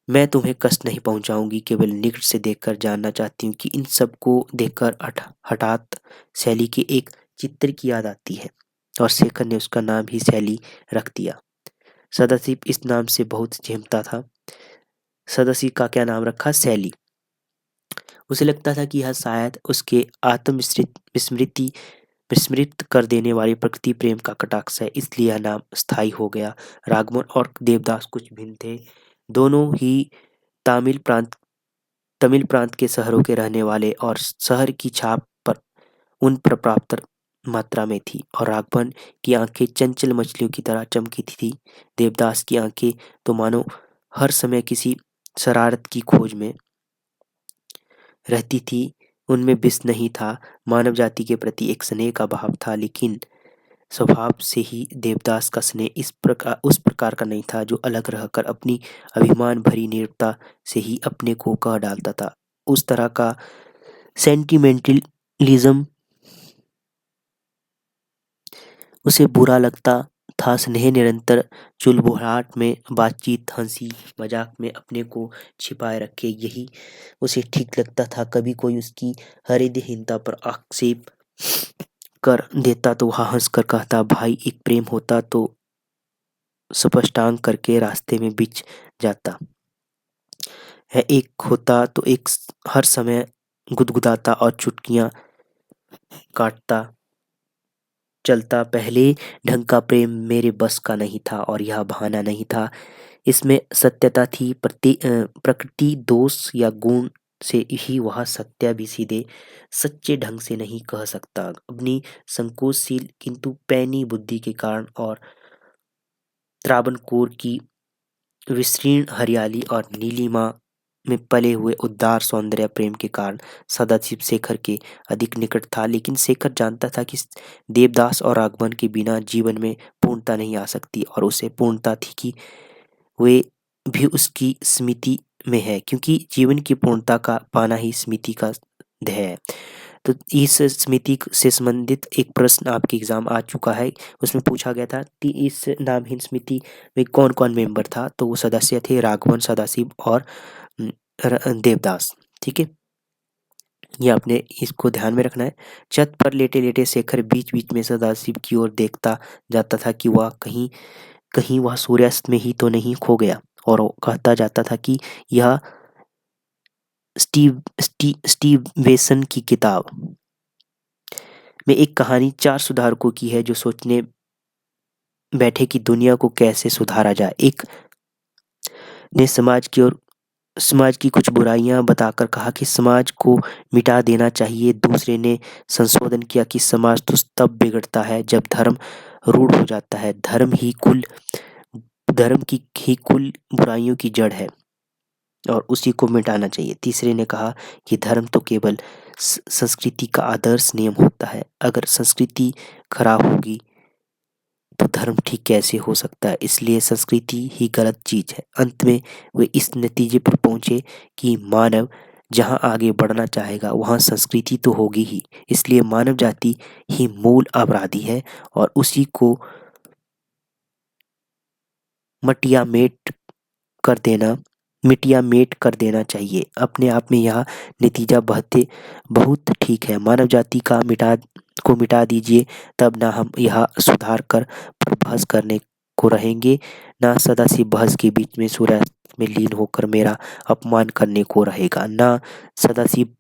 मैं तुम्हें कष्ट नहीं पहुंचाऊंगी, केवल निकट से देखकर जानना चाहती हूँ। कि इन सब को देखकर हठात शैली के एक चित्र की याद आती है, और शेखर ने उसका नाम ही शैली रख दिया। सदाशिव इस नाम से बहुत झेमता था। सदाशिव का क्या नाम रखा? शैली। उसे लगता था कि यह शायद उसके आत्म विस्मृति विस्मृत कर देने वाली प्रकृति प्रेम का कटाक्ष है, इसलिए यह नाम स्थायी हो गया। राघवन और देवदास कुछ भिन्न थे। दोनों ही तमिल प्रांत तमिल प्रांत के शहरों के रहने वाले, और शहर की छाप पर उन पर प्राप्त मात्रा में थी और राघवन की आंखें चंचल मछलियों की तरह चमकी थी। देवदास की आंखें तो मानो हर समय किसी शरारत की खोज में रहती थी। उनमें विष नहीं था, मानव जाति के प्रति एक स्नेह का भाव था, लेकिन स्वभाव से ही देवदास का स्नेह उस प्रकार का नहीं था जो अलग रहकर अपनी अभिमान भरी नीरवता से ही अपने को कह डालता था। उस तरह का सेंटिमेंटलिज्म उसे बुरा लगता था। स्नेह निरंतर चुलबुलाहट में, बातचीत, हंसी मजाक में अपने को छिपाए रखे, यही उसे ठीक लगता था। कभी कोई उसकी हृदयहीनता पर आक्षेप कर देता तो वह हंसकर कहता, भाई एक प्रेम होता तो स्पष्टांग करके रास्ते में बिछ जाता है, एक होता तो एक हर समय गुदगुदाता और चुटकियां काटता चलता। पहले ढंग का प्रेम मेरे बस का नहीं था और यह बहाना नहीं था, इसमें सत्यता थी। प्रकृति दोष या गुण से ही वह सत्य भी सीधे सच्चे ढंग से नहीं कह सकता। अपनी संकोचशील किंतु पैनी बुद्धि के कारण और त्रावणकोर की विस्तीर्ण हरियाली और नीलिमा में पले हुए उदार सौंदर्य प्रेम के कारण सदाशिव शेखर के अधिक निकट था। लेकिन शेखर जानता था कि देवदास और राघवन के बिना जीवन में पूर्णता नहीं आ सकती, और उसे पूर्णता थी कि वे भी उसकी स्मृति में है, क्योंकि जीवन की पूर्णता का पाना ही स्मृति का ध्येय है। तो इस स्मृति से संबंधित एक प्रश्न आपके एग्जाम आ चुका है। उसमें पूछा गया था कि इस नामहीन स्मृति में कौन कौन मेंबर था, तो वो सदस्य थे राघवन, सदाशिव और देवदास। ठीक है, ये आपने इसको ध्यान में रखना है। छत पर लेटे लेटे शेखर बीच बीच में सदाशिव की ओर देखता जाता था कि वह कहीं कहीं वह सूर्यास्त में ही तो नहीं खो गया, और वो कहता जाता था कि यह स्टीवेसन की किताब में एक कहानी 4 सुधारकों की है जो सोचने बैठे कि दुनिया को कैसे सुधारा जाए। एक ने समाज की कुछ बुराइयां बताकर कहा कि समाज को मिटा देना चाहिए। दूसरे ने संशोधन किया कि समाज तो तब बिगड़ता है जब धर्म रूढ़ हो जाता है, धर्म की ही कुल बुराइयों की जड़ है और उसी को मिटाना चाहिए। तीसरे ने कहा कि धर्म तो केवल संस्कृति का आदर्श नियम होता है, अगर संस्कृति खराब होगी तो धर्म ठीक कैसे हो सकता है, इसलिए संस्कृति ही गलत चीज है। अंत में वे इस नतीजे पर पहुंचे कि मानव जहां आगे बढ़ना चाहेगा वहां संस्कृति तो होगी ही, इसलिए मानव जाति ही मूल अपराधी है और उसी को मटिया मेट कर देना मिटिया मेट कर देना चाहिए। अपने आप में यह नतीजा बहुत ठीक है। मानव जाति को मिटा दीजिए, तब ना हम यह सुधार कर बहस करने को रहेंगे, ना सदाशिव बहस के बीच में सूर्यास्त में लीन होकर मेरा अपमान करने को रहेगा। ना सदाशिव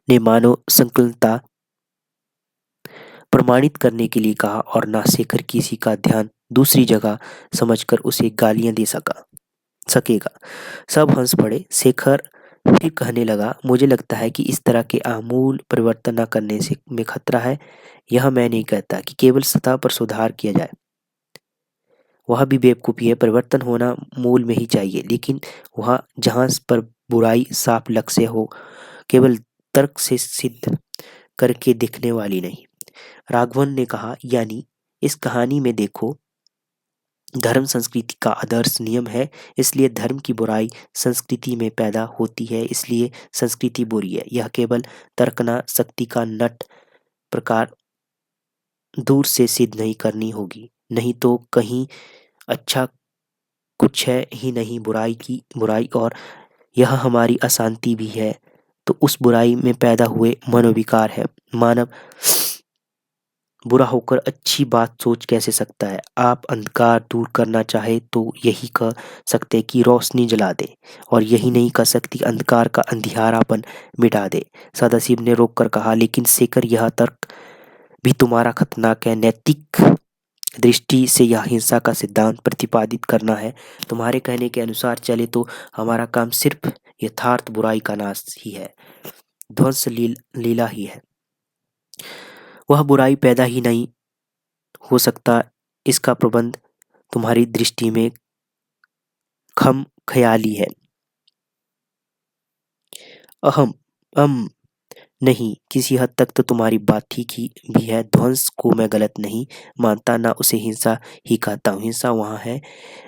ने मानव संकुलता प्रमाणित करने के लिए कहा और ना शेखर किसी का ध्यान दूसरी जगह समझकर उसे गालियां दे सकेगा। सब हंस पड़े। शेखर फिर कहने लगा, मुझे लगता है कि इस तरह के आमूल परिवर्तन न करने से में खतरा है। यह मैं नहीं कहता कि केवल सतह पर सुधार किया जाए, वह भी बेवकूफ़ी है। परिवर्तन होना मूल में ही चाहिए, लेकिन वहाँ जहाँ पर बुराई साफ लक्ष्य से हो, केवल तर्क से सिद्ध करके दिखने वाली नहीं। राघवन ने कहा, यानी इस कहानी में देखो, धर्म संस्कृति का आदर्श नियम है, इसलिए धर्म की बुराई संस्कृति में पैदा होती है, इसलिए संस्कृति बुरी है। यह केवल तर्कना शक्ति का नट प्रकार दूर से सिद्ध नहीं करनी होगी, नहीं तो कहीं अच्छा कुछ है ही नहीं। बुराई और यह हमारी अशांति भी है, तो उस बुराई में पैदा हुए मनोविकार है। मानव बुरा होकर अच्छी बात सोच कैसे सकता है? आप अंधकार दूर करना चाहे तो यही कह सकते कि रोशनी जला दे, और यही नहीं कह सकती अंधकार का अंधियारापन मिटा दे। सदाशिव ने रोक कर कहा, लेकिन शेखर यह तर्क भी तुम्हारा खतरनाक है। नैतिक दृष्टि से यह हिंसा का सिद्धांत प्रतिपादित करना है। तुम्हारे कहने के अनुसार चले तो हमारा काम सिर्फ यथार्थ बुराई का नाश ही है, लीला ही है। वह बुराई पैदा ही नहीं हो सकता। इसका प्रबंध तुम्हारी दृष्टि में खम ख्याली है। अहम अम नहीं, किसी हद तक तो तुम्हारी बात ठीक ही भी है। ध्वंस को मैं गलत नहीं मानता, ना उसे हिंसा ही कहता हूँ। हिंसा वहाँ है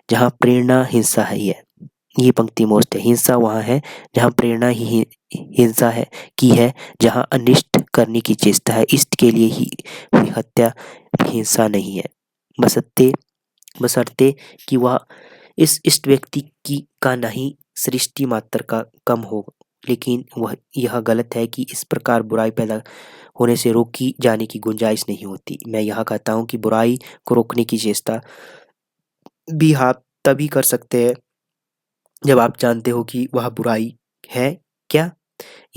जहाँ प्रेरणा हिंसा है। ये पंक्ति मोस्ट है। हिंसा वहाँ है जहाँ प्रेरणा ही हिंसा है की है, जहाँ अनिष्ट करने की चेष्टा है। इष्ट के लिए ही हुई हत्या हिंसा नहीं है, बशर्ते बशर्ते कि वह इस इष्ट व्यक्ति की का नहीं, सृष्टि मात्र का कम हो। लेकिन वह यह गलत है कि इस प्रकार बुराई पैदा होने से रोकी जाने की गुंजाइश नहीं होती। मैं यह कहता हूँ कि बुराई को रोकने की चेष्टा भी आप तभी कर सकते हैं जब आप जानते हो कि वह बुराई है क्या।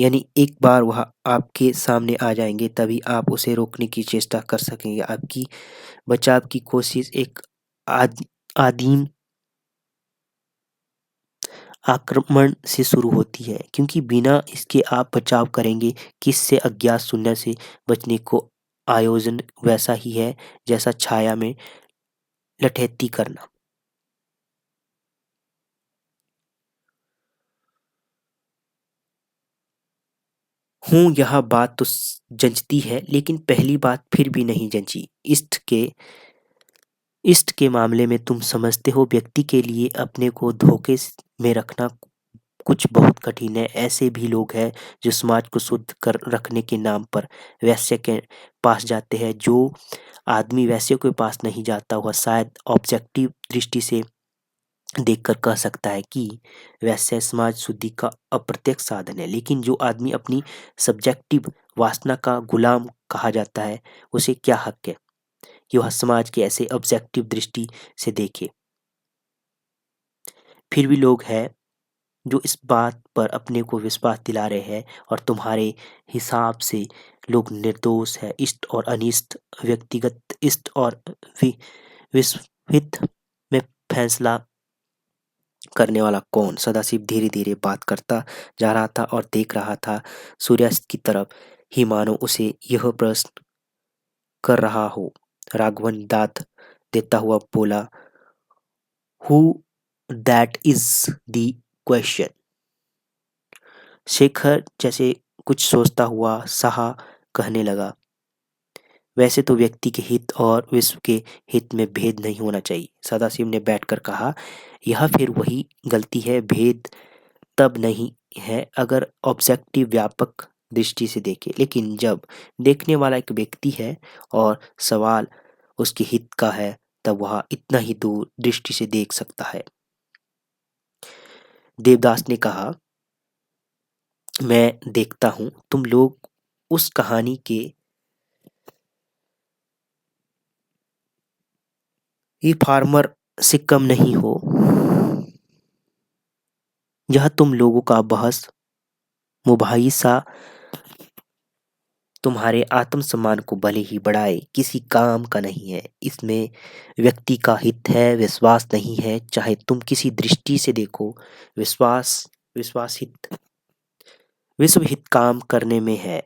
यानी एक बार वह आपके सामने आ जाएंगे तभी आप उसे रोकने की चेष्टा कर सकेंगे। आपकी बचाव की कोशिश एक आद, आदिम आक्रमण से शुरू होती है, क्योंकि बिना इसके आप बचाव करेंगे किससे। अज्ञात शून्य से बचने को आयोजन वैसा ही है जैसा छाया में लठैती करना। हूँ, यह बात तो जंचती है, लेकिन पहली बात फिर भी नहीं जंची। इष्ट के मामले में तुम समझते हो, व्यक्ति के लिए अपने को धोखे में रखना कुछ बहुत कठिन है। ऐसे भी लोग हैं जो समाज को शुद्ध कर रखने के नाम पर वैश्य के पास जाते हैं। जो आदमी वैश्य के पास नहीं जाता, वह शायद ऑब्जेक्टिव दृष्टि से देखकर कह सकता है कि वैश्य समाज शुद्धि का अप्रत्यक्ष साधन है। लेकिन जो आदमी अपनी सब्जेक्टिव वासना का गुलाम कहा जाता है, उसे क्या हक है कि वह समाज के ऐसे ऑब्जेक्टिव दृष्टि से देखे। फिर भी लोग हैं जो इस बात पर अपने को विश्वास दिला रहे हैं, और तुम्हारे हिसाब से लोग निर्दोष है। इष्ट और अनिष्ट, व्यक्तिगत इष्ट और विश्वहित में फैसला करने वाला कौन। सदाशिव धीरे धीरे बात करता जा रहा था और देख रहा था सूर्यास्त की तरफ, ही मानो उसे यह प्रश्न कर रहा हो। राघवन दांत देता हुआ बोला, who, that is the question. Shekhar जैसे कुछ सोचता हुआ साहा कहने लगा, वैसे तो व्यक्ति के हित और विश्व के हित में भेद नहीं होना चाहिए। सदाशिव ने बैठकर कहा, यह फिर वही गलती है। भेद तब नहीं है अगर ऑब्जेक्टिव व्यापक दृष्टि से देखे, लेकिन जब देखने वाला एक व्यक्ति है और सवाल उसके हित का है, तब वह इतना ही दूर दृष्टि से देख सकता है। देवदास ने कहा, मैं देखता हूं तुम लोग उस कहानी के ये फार्मर से कम नहीं हो। यह तुम लोगों का बहस मुबाहिसा तुम्हारे आत्मसम्मान को भले ही बढ़ाए, किसी काम का नहीं है। इसमें व्यक्ति का हित है, विश्वास नहीं है। चाहे तुम किसी दृष्टि से देखो, विश्वास विश्वास हित विश्व हित काम करने में है।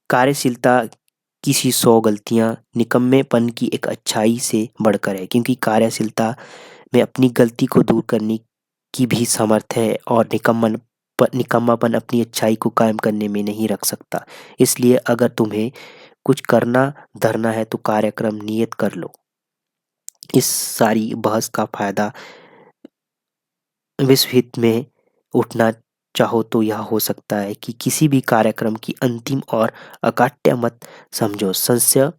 कार्यशीलता किसी 100 गलतियां निकम्मेपन की एक अच्छाई से बढ़कर है, क्योंकि कार्यशीलता में अपनी गलती को दूर करने की भी समर्थ है, और निकम्मापन अपनी अच्छाई को कायम करने में नहीं रख सकता। इसलिए अगर तुम्हें कुछ करना धरना है तो कार्यक्रम नियत कर लो। इस सारी बहस का फायदा विश्व हित में उठना चाहो तो यह हो सकता है कि किसी भी कार्यक्रम की अंतिम और अकाट्य मत समझो। संशय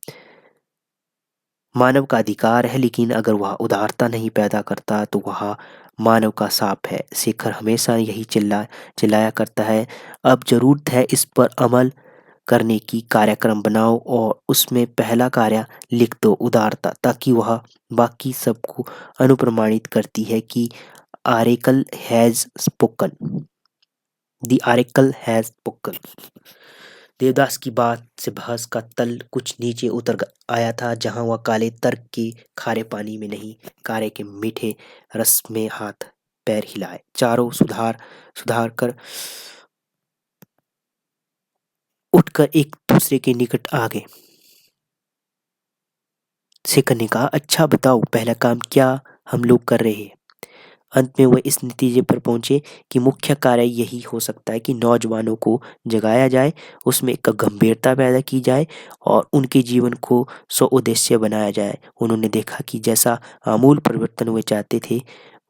मानव का अधिकार है, लेकिन अगर वह उदारता नहीं पैदा करता तो वह मानव का शाप है। शेखर हमेशा यही चिल्लाया करता है, अब जरूरत है इस पर अमल करने की। कार्यक्रम बनाओ और उसमें पहला कार्य लिख दो, उदारता, ताकि वह बाकी सबको अनुप्रमाणित करती है कि oracle has spoken. The oracle has spoken. Devdas की बात से बहस का तल कुछ नीचे आया था, जहां वह काले तर्क के खारे पानी में नहीं, कार्य के मीठे रस में हाथ पैर हिलाए। चारों सुधार सुधार कर उठकर एक दूसरे के निकट आ गए। शेखर ने कहा, अच्छा बताओ, पहला काम क्या हम लोग कर रहे हैं? अंत में वह इस नतीजे पर पहुंचे कि मुख्य कार्य यही हो सकता है कि नौजवानों को जगाया जाए, उसमें एक गंभीरता पैदा की जाए और उनके जीवन को स्व उद्देश्य बनाया जाए। उन्होंने देखा कि जैसा आमूल परिवर्तन वे चाहते थे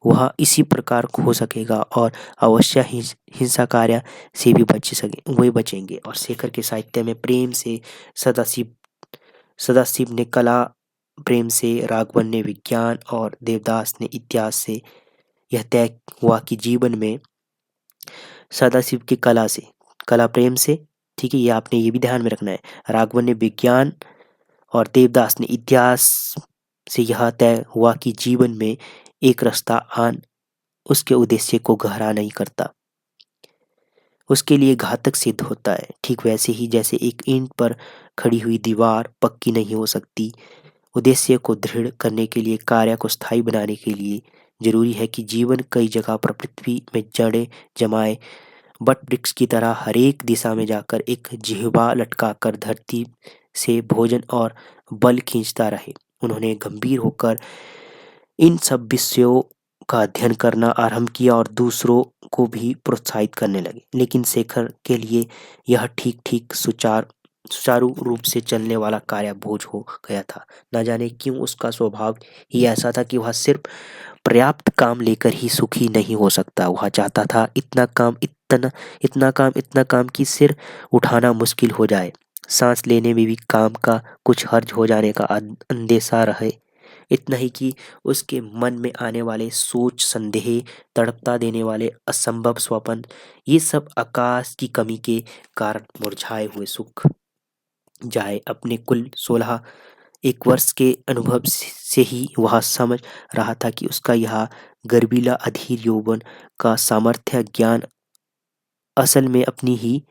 वह इसी प्रकार हो सकेगा और अवश्य हिंसा कार्य से भी वे बचेंगे। और शेखर के साहित्य में प्रेम से सदाशिव सदाशिव ने कला, प्रेम से राघवन ने विज्ञान और देवदास ने इतिहास से यह तय हुआ कि जीवन में सदाशिव की कला प्रेम से, ठीक है, ये आपने ये भी ध्यान में रखना है, राघवन ने विज्ञान और देवदास ने इतिहास से यह तय हुआ कि जीवन में एक रास्ता आन उसके उद्देश्य को गहरा नहीं करता, उसके लिए घातक सिद्ध होता है। ठीक वैसे ही जैसे एक ईंट पर खड़ी हुई दीवार पक्की नहीं हो सकती, उद्देश्य को दृढ़ करने के लिए, कार्य को स्थायी बनाने के लिए जरूरी है कि जीवन कई जगह पर पृथ्वी में जड़ें जमाए, बट वृक्ष की तरह हरेक दिशा में जाकर एक जिह्वा लटकाकर धरती से भोजन और बल खींचता रहे। उन्होंने गंभीर होकर इन सब विषयों का अध्ययन करना आरंभ किया और दूसरों को भी प्रोत्साहित करने लगे। लेकिन शेखर के लिए यह ठीक ठीक सुचारू रूप से चलने वाला कार्य बोझ हो गया था। न जाने क्यों उसका स्वभाव ही ऐसा था कि वह सिर्फ पर्याप्त काम लेकर ही सुखी नहीं हो सकता। वह चाहता था इतना काम कि सिर उठाना मुश्किल हो जाए, सांस लेने में भी काम का कुछ हर्ज हो जाने का अंदेशा रहे। इतना ही कि उसके मन में आने वाले सोच, संदेह, तड़पता देने वाले असंभव स्वप्न, ये सब आकाश की कमी के कारण मुरझाए हुए सूख जाए। अपने कुल 16 एक वर्ष के अनुभव से ही वह समझ रहा था कि उसका यह गर्वीला अधीर यौवन का सामर्थ्य ज्ञान असल में अपनी ही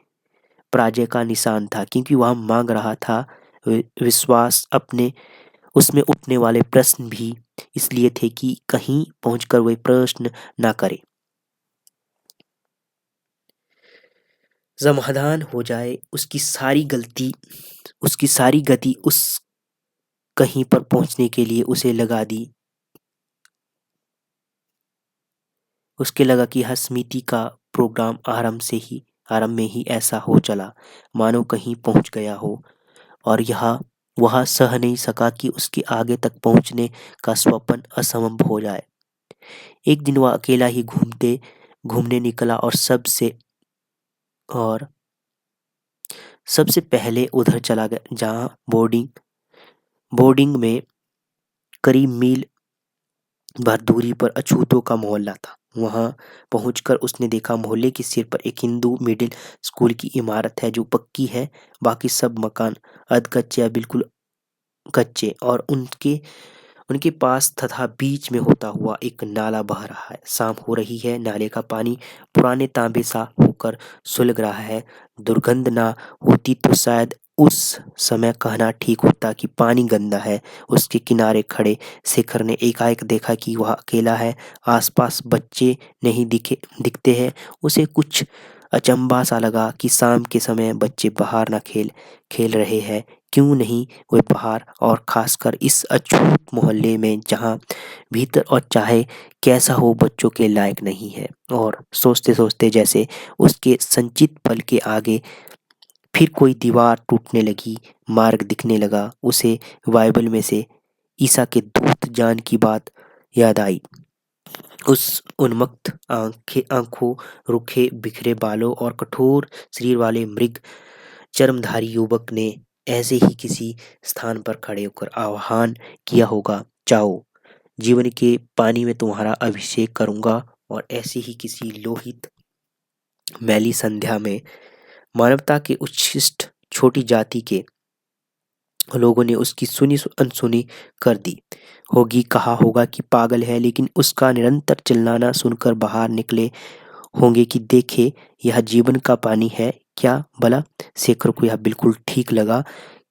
पराजय का निशान था, क्योंकि वह मांग रहा था विश्वास। अपने उसमें उठने वाले प्रश्न भी इसलिए थे कि कहीं पहुंचकर वे प्रश्न ना करे, समाधान हो जाए। उसकी सारी गति उस कहीं पर पहुंचने के लिए उसे लगा दी। उसके लगा कि यह स्मृति का प्रोग्राम आरंभ में ही ऐसा हो चला, मानो कहीं पहुंच गया हो, और यह वह सह नहीं सका कि उसके आगे तक पहुंचने का स्वप्न असंभव हो जाए। एक दिन वह अकेला ही घूमने निकला और सबसे पहले उधर चला गया जहां बोर्डिंग में करीब मील भर दूरी पर अछूतों का मोहल्ला था। वहां पहुंचकर उसने देखा मोहल्ले के सिर पर एक हिंदू मिडिल स्कूल की इमारत है जो पक्की है, बाकी सब मकान अध कच्चे या बिल्कुल कच्चे, और उनके उनके पास तथा बीच में होता हुआ एक नाला बह रहा है। शाम हो रही है, नाले का पानी पुराने तांबे सा होकर सुलग रहा है। दुर्गंध ना होती तो शायद उस समय कहना ठीक होता कि पानी गंदा है। उसके किनारे खड़े शेखर ने एकाएक देखा कि वह अकेला है, आसपास बच्चे नहीं दिखते हैं। उसे कुछ अचंभा सा लगा कि शाम के समय बच्चे बाहर ना खेल रहे हैं। क्यों नहीं वे बाहर, और खासकर इस अछूत मोहल्ले में जहां भीतर और चाहे कैसा हो बच्चों के लायक नहीं है। और सोचते सोचते जैसे उसके संचित पल के आगे फिर कोई दीवार टूटने लगी, मार्ग दिखने लगा। उसे बाइबल में से ईसा के दूत जान की बात याद आई। उस उन्मत्त आंखों, रूखे बिखरे बालों और कठोर शरीर वाले मृग चर्मधारी युवक ने ऐसे ही किसी स्थान पर खड़े होकर आह्वान किया होगा, जाओ, जीवन के पानी में तुम्हारा अभिषेक करूंगा। और ऐसे ही किसी लोहित मैली संध्या में मानवता के उच्छिष्ट छोटी जाति के लोगों ने उसकी सुनी अनसुनी कर दी होगी। कहा होगा कि पागल है, लेकिन उसका निरंतर चिल्लाना सुनकर बाहर निकले होंगे कि देखे यह जीवन का पानी है क्या भला। शेखर को यह बिल्कुल ठीक लगा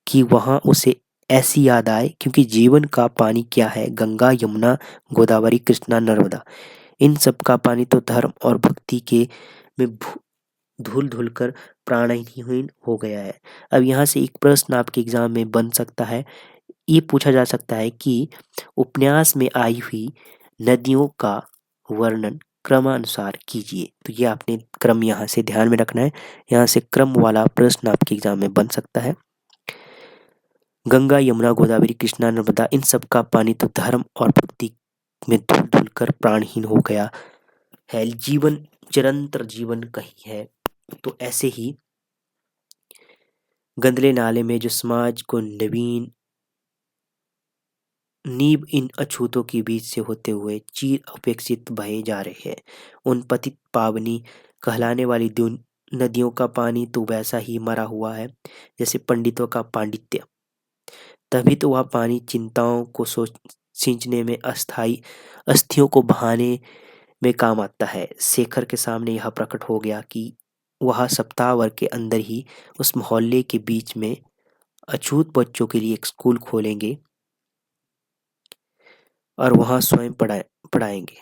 कि वहां उसे ऐसी याद आए, क्योंकि जीवन का पानी क्या है? गंगा, यमुना, गोदावरी, कृष्णा, नर्मदा, इन सब का पानी तो धर्म और भक्ति के में धुल धुल कर प्राणहीन हो गया है। अब यहाँ से एक प्रश्न आपके एग्जाम में बन सकता है, ये पूछा जा सकता है कि उपन्यास में आई हुई नदियों का वर्णन क्रमानुसार कीजिए। तो ये आपने क्रम यहाँ से ध्यान में रखना है। यहाँ से क्रम वाला प्रश्न आपके एग्जाम में बन सकता है। गंगा, यमुना, गोदावरी, कृष्णा, नर्मदा, इन सब का पानी तो धर्म और भक्ति में धुल धुल कर प्राणहीन हो गया है। जीवन चिरंतर जीवन कहीं है। तो ऐसे ही गंदले नाले में जो समाज को नवीन नींव इन अछूतों के बीच से होते हुए चीर अपेक्षित बहे जा रहे हैं। उन पतित पावनी कहलाने वाली नदियों का पानी तो वैसा ही मरा हुआ है जैसे पंडितों का पांडित्य। तभी तो वह पानी चिंताओं को सोच सींचने में, अस्थाई अस्थियों को बहाने में काम आता है। शेखर के सामने यह प्रकट हो गया कि वह सप्ताह भर के अंदर ही उस मोहल्ले के बीच में अछूत बच्चों के लिए एक स्कूल खोलेंगे और वहाँ स्वयं पढ़ाएंगे।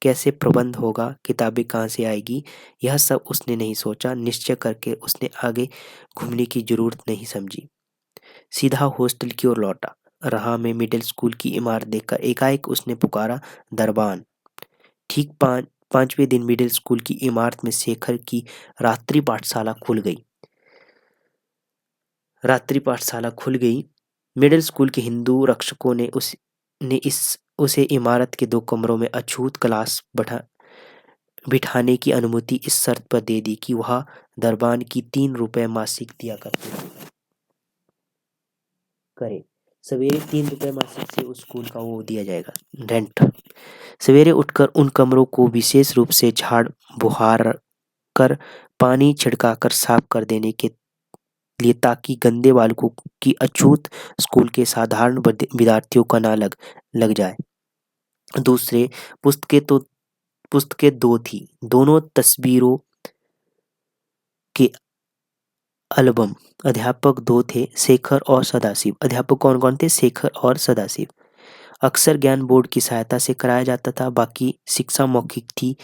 कैसे प्रबंध होगा, किताबें कहाँ से आएगी, यह सब उसने नहीं सोचा। निश्चय करके उसने आगे घूमने की जरूरत नहीं समझी। सीधा हॉस्टल की ओर लौटा। राह में मिडिल स्कूल की इमारत देखकर एकाएक उसने पुकारा, दरबान। ठीक पांचवें दिन मिडिल स्कूल की इमारत में शेखर की रात्रि पाठशाला खुल गई। मिडिल स्कूल के हिंदू रक्षकों ने उसे इमारत के 2 कमरों में अछूत क्लास बिठाने की अनुमति इस शर्त पर दे दी कि वह दरबान की 3 रुपए मासिक दिया करे। सवेरे 3 रुपए मासिक से उस स्कूल का वो दिया जाएगा, रेंट। सवेरे उठकर उन कमरों को विशेष रूप से झाड़ बुहार कर पानी छिड़काकर साफ कर देने के लिए, ताकि गंदे बालकों की अछूत स्कूल के साधारण विद्यार्थियों का ना लग जाए। दूसरे, पुस्तकें 2 थी, दोनों तस्वीरों के एल्बम। अध्यापक 2 थे, शेखर और सदाशिव। अध्यापक कौन कौन थे? शेखर और सदाशिव। अक्सर ज्ञान बोर्ड की सहायता से कराया जाता था, बाकी शिक्षा मौखिक थी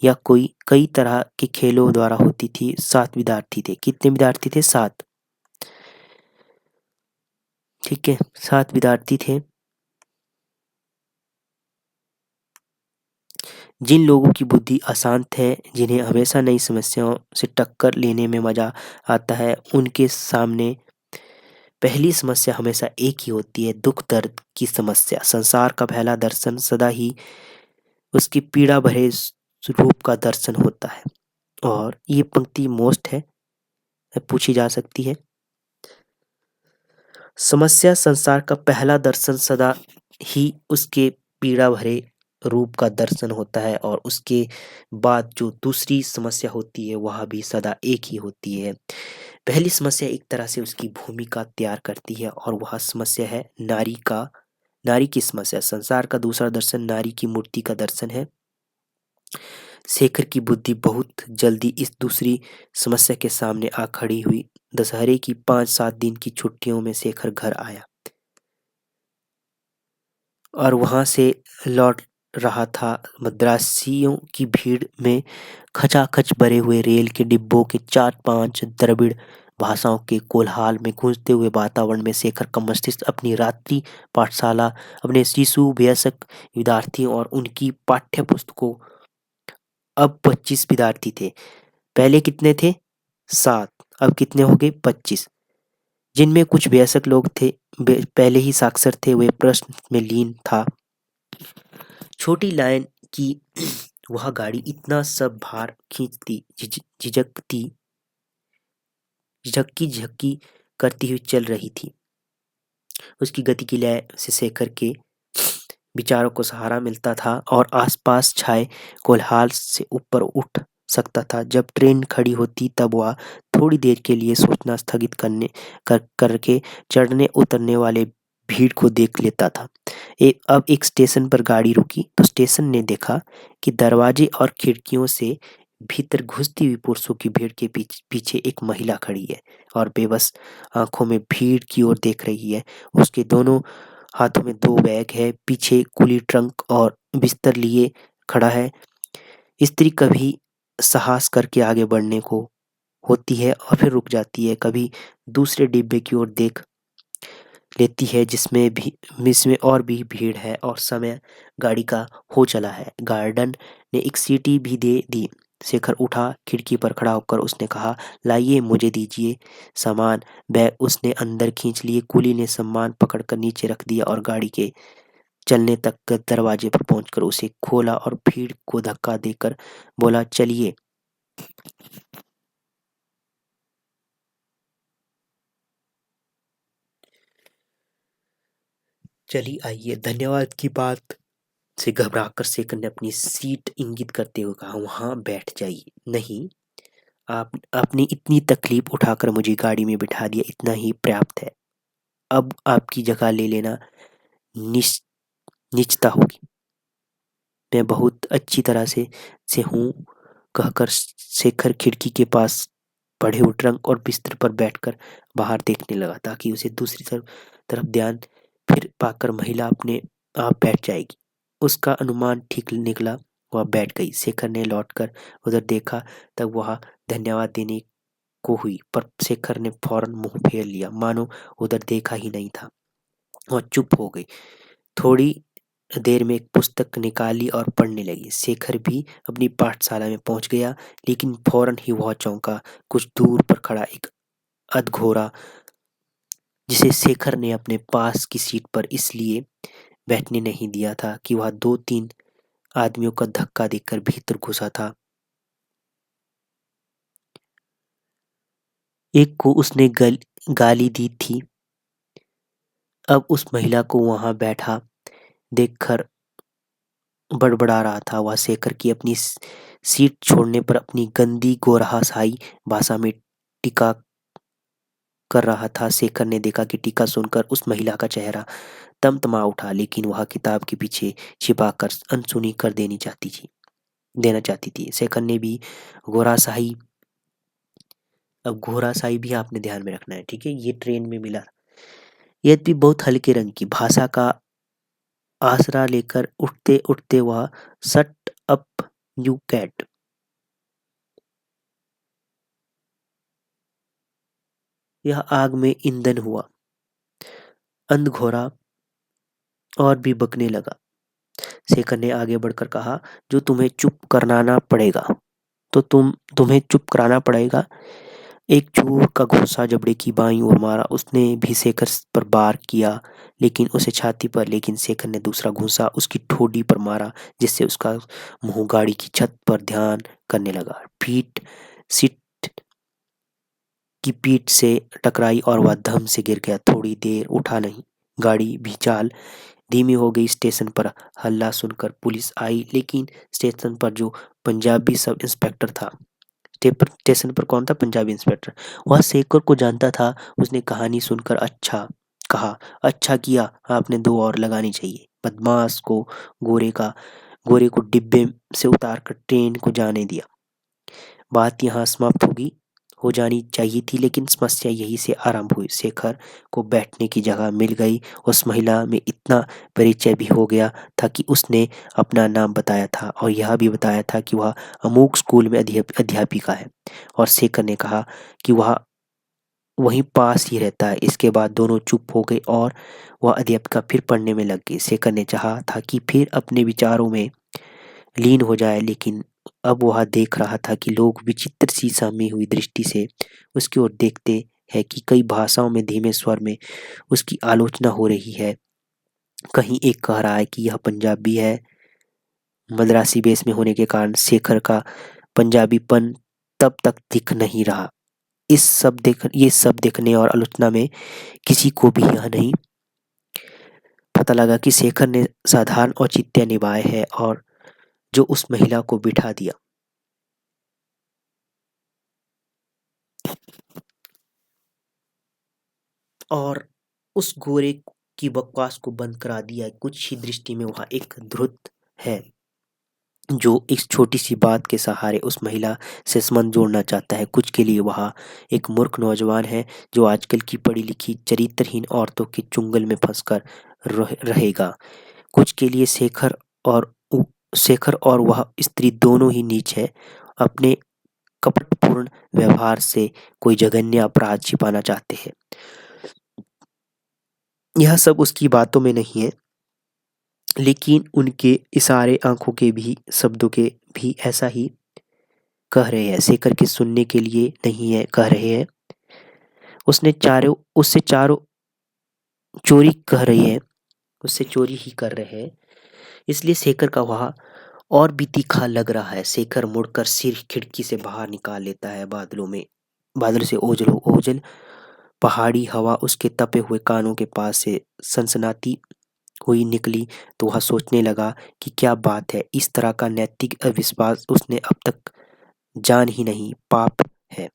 या कई तरह के खेलों द्वारा होती थी। 7 विद्यार्थी थे। कितने विद्यार्थी थे? 7। ठीक है, 7 विद्यार्थी थे। जिन लोगों की बुद्धि अशांत है, जिन्हें हमेशा नई समस्याओं से टक्कर लेने में मजा आता है, उनके सामने पहली समस्या हमेशा एक ही होती है, दुख दर्द की समस्या। संसार का पहला दर्शन सदा ही उसकी पीड़ा भरे रूप का दर्शन होता है। और ये पंक्ति मोस्ट है, पूछी जा सकती है। समस्या संसार का पहला दर्शन सदा ही उसके पीड़ा भरे रूप का दर्शन होता है, और उसके बाद जो दूसरी समस्या होती है वह भी सदा एक ही होती है। पहली समस्या एक तरह से उसकी भूमिका तैयार करती है, और वह समस्या है नारी की समस्या। संसार का दूसरा दर्शन नारी की मूर्ति का दर्शन है। शेखर की बुद्धि बहुत जल्दी इस दूसरी समस्या के सामने आ खड़ी हुई। दशहरे की 5-7 दिन की छुट्टियों में शेखर घर आया और वहां से लौट रहा था। मद्रासियों की भीड़ में खचाखच भरे हुए रेल के डिब्बों के 4-5 द्रविड़ भाषाओं के कोलाहल में गूंजते हुए वातावरण में शेखर का मस्तिष्क अपनी रात्रि पाठशाला, अपने शिशु वयस्क विद्यार्थियों और उनकी पाठ्य पुस्तकों। अब 25 विद्यार्थी थे। पहले कितने थे? 7। अब कितने हो गए? 25। जिनमें कुछ वयस्क लोग थे, पहले ही साक्षर थे, वे प्रश्न में लीन था। छोटी लाइन की वह गाड़ी इतना सब भार खींचती, झक्की झक्की करती हुई चल रही थी। उसकी गति की लय से शेखर के विचारों को सहारा मिलता था और आसपास छाए कोलाहल से ऊपर उठ सकता था। जब ट्रेन खड़ी होती तब वह थोड़ी देर के लिए सोचना स्थगित करके चढ़ने उतरने वाले भीड़ को देख लेता था। अब एक स्टेशन पर गाड़ी रुकी तो स्टेशन ने देखा कि दरवाजे और खिड़कियों से भीतर घुसती हुई पुरुषों की भीड़ के पीछे एक महिला खड़ी है और बेबस आंखों में भीड़ की ओर देख रही है। उसके दोनों हाथों में 2 बैग है, पीछे कुली ट्रंक और बिस्तर लिए खड़ा है। स्त्री कभी साहस करके आगे बढ़ने को होती है और फिर रुक जाती है। कभी दूसरे डिब्बे की ओर देख लेती है जिसमें और भी भीड़ है और समय गाड़ी का हो चला है। गार्डन ने एक सीटी भी दे दी। शेखर उठा, खिड़की पर खड़ा होकर उसने कहा, लाइए मुझे दीजिए सामान। बैग उसने अंदर खींच लिए। कुली ने सामान पकड़कर नीचे रख दिया और गाड़ी के चलने तक के दरवाजे पर पहुंचकर उसे खोला और भीड़ को धक्का देकर बोला, चलिए। चली आइए। धन्यवाद की बात से घबराकर शेखर ने अपनी सीट इंगित करते हुए कहा, वहां बैठ जाइए। नहीं, आप आपने इतनी तकलीफ उठाकर मुझे गाड़ी में बिठा दिया, इतना ही पर्याप्त है। अब आपकी जगह ले लेना निश निचता होगी। मैं बहुत अच्छी तरह से हूँ, कहकर शेखर खिड़की के पास पड़े हुए ट्रंक और बिस्तर पर बैठकर बाहर देखने लगा ताकि उसे दूसरी तरफ ध्यान फिर पाकर महिला अपने आप बैठ जाएगी। उसका अनुमान ठीक निकला। वह बैठ गई। शेखर ने लौटकर उधर देखा, तब वह धन्यवाद देने को हुई, पर शेखर ने फौरन मुंह फेर लिया, मानो उधर देखा ही नहीं था। वह चुप हो गई। थोड़ी देर में एक पुस्तक निकाली और पढ़ने लगी। शेखर भी अपनी पाठशाला में पहुंच गया, लेकिन फौरन ही वह चौंका। कुछ दूर पर खड़ा एक अधघोरा, जिसे शेखर ने अपने पास की सीट पर इसलिए बैठने नहीं दिया था कि वह दो तीन आदमियों का धक्का देकर भीतर घुसा था। एक को उसने गाली दी थी। अब उस महिला को वहां बैठा देखकर बड़बड़ा रहा था। वह शेखर की अपनी सीट छोड़ने पर अपनी गंदी गोरहाशाही भाषा में टीका कर रहा था। शेखर ने देखा कि टीका सुनकर उस महिला का चेहरा तमतमा उठा, लेकिन वह किताब के पीछे छिपाकर अनसुनी कर देना चाहती थी। शेखर ने भी घोराशाही अब घोराशाही भी आपने ध्यान में रखना है, ठीक है? ये ट्रेन में मिला। यह भी बहुत हल्के रंग की भाषा का आसरा लेकर उठते उठते वह शट अप यू कैट, यह आग में ईंधन हुआ। अंधघोरा और भी बकने लगा। शेखर ने आगे बढ़कर कहा, जो तुम्हें चुप कराना पड़ेगा, तो तुम्हें चुप कराना पड़ेगा। एक चूर का घूंसा जबड़े की बाईं ओर मारा। उसने भी शेखर पर वार किया, लेकिन उसे छाती पर। लेकिन शेखर ने दूसरा घूंसा उसकी ठोड़ी पर मारा, जिससे उसका मुंह गाड़ी की छत पर ध्यान करने लगा। सीट की पीठ से टकराई और वह धम से गिर गया। थोड़ी देर उठा नहीं। गाड़ी भी चाल धीमी हो गई। स्टेशन पर हल्ला सुनकर पुलिस आई, लेकिन स्टेशन पर जो पंजाबी सब इंस्पेक्टर था, स्टेशन पर कौन था? पंजाबी इंस्पेक्टर। वह शेखर को जानता था। उसने कहानी सुनकर कहा, अच्छा किया, आपने दो और लगानी चाहिए। बदमाश को गोरे को डिब्बे से उतार कर ट्रेन को जाने दिया। बात यहाँ समाप्त हो जानी चाहिए थी, लेकिन समस्या यहीं से आरंभ हुई। शेखर को बैठने की जगह मिल गई। उस महिला में इतना परिचय भी हो गया था कि उसने अपना नाम बताया था और यह भी बताया था कि वह अमूक स्कूल में अध्यापिका है, और शेखर ने कहा कि वह वहीं पास ही रहता है। इसके बाद दोनों चुप हो गए और वह अध्यापिका फिर पढ़ने में लग गई। शेखर ने चाहा था कि फिर अपने विचारों में लीन हो जाए, लेकिन अब वह देख रहा था कि लोग विचित्र सी सामी हुई दृष्टि से उसकी ओर देखते हैं कि कई भाषाओं में धीमे स्वर में उसकी आलोचना हो रही है। कहीं एक कह रहा है कि यह पंजाबी है। मद्रासी बेस में होने के कारण शेखर का पंजाबीपन तब तक दिख नहीं रहा। ये सब देखने और आलोचना में किसी को भी यह नहीं पता लगा कि शेखर ने साधारण औचित्य निभाए है और जो उस महिला को बिठा दिया और उस गोरे की बकवास को बंद करा दिया। कुछ ही दृष्टि में वहाँ एक धूर्त है जो इस छोटी सी बात के सहारे उस महिला से संबंध जोड़ना चाहता है। कुछ के लिए वह एक मूर्ख नौजवान है जो आजकल की पढ़ी लिखी चरित्रहीन औरतों के चुंगल में फंसकर रहेगा। कुछ के लिए शेखर और वह स्त्री दोनों ही नीच है अपने कपटपूर्ण व्यवहार से कोई जघन्य अपराध छिपाना चाहते हैं। यह सब उसकी बातों में नहीं है, लेकिन उनके इशारे, आंखों के भी, शब्दों के भी ऐसा ही कह रहे हैं। शेखर के सुनने के लिए नहीं है कह रहे हैं, उससे चारों चोरी कह रही है, उससे चोरी ही कर रहे हैं। इसलिए शेखर का वहां और भी तीखा लग रहा है। शेखर मुड़कर सिर खिड़की से बाहर निकाल लेता है। बादल से ओझल ओझल पहाड़ी हवा उसके तपे हुए कानों के पास से सनसनाती हुई निकली, तो वह सोचने लगा कि क्या बात है, इस तरह का नैतिक अविश्वास उसने अब तक जान ही नहीं। पाप है,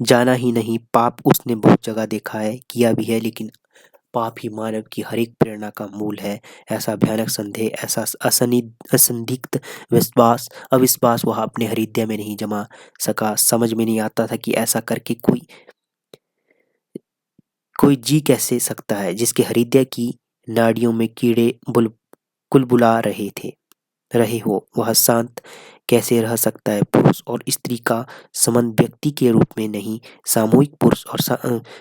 जाना ही नहीं, पाप उसने बहुत जगह देखा है, किया भी है, लेकिन पाप ही मानव की हर एक प्रेरणा का मूल है। ऐसा भयानक संदेह, ऐसा असंदिग्ध विश्वास, अविश्वास वह अपने हृदय में नहीं जमा सका। समझ में नहीं आता था कि ऐसा करके कोई कोई जी कैसे सकता है, जिसके हृदय की नाड़ियों में कीड़े बुल कुलबुला रहे हो। वह शांत कैसे रह सकता है। पुरुष और स्त्री का संबंध व्यक्ति के रूप में नहीं, सामूहिक पुरुष और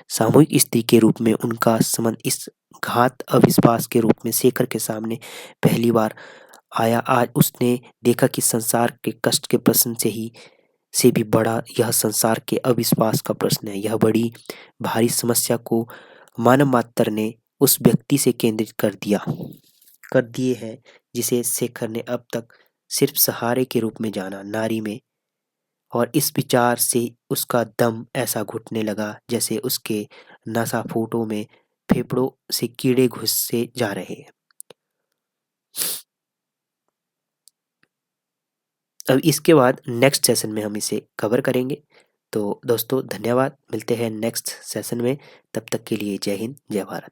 सामूहिक स्त्री के रूप में उनका संबंध इस घात अविश्वास के रूप में शेखर के सामने पहली बार आया। आज उसने देखा कि संसार के कष्ट के प्रश्न से भी बड़ा यह संसार के अविश्वास का प्रश्न है। यह बड़ी भारी समस्या को मानव मात्र ने उस व्यक्ति से केंद्रित कर दिए है, जिसे शेखर ने अब तक सिर्फ सहारे के रूप में जाना, नारी में। और इस विचार से उसका दम ऐसा घुटने लगा जैसे उसके नासाफूटों में फेफड़ों से कीड़े घुसे जा रहे हैं। अब इसके बाद नेक्स्ट सेशन में हम इसे कवर करेंगे। तो दोस्तों धन्यवाद, मिलते हैं नेक्स्ट सेशन में। तब तक के लिए जय हिंद, जय भारत।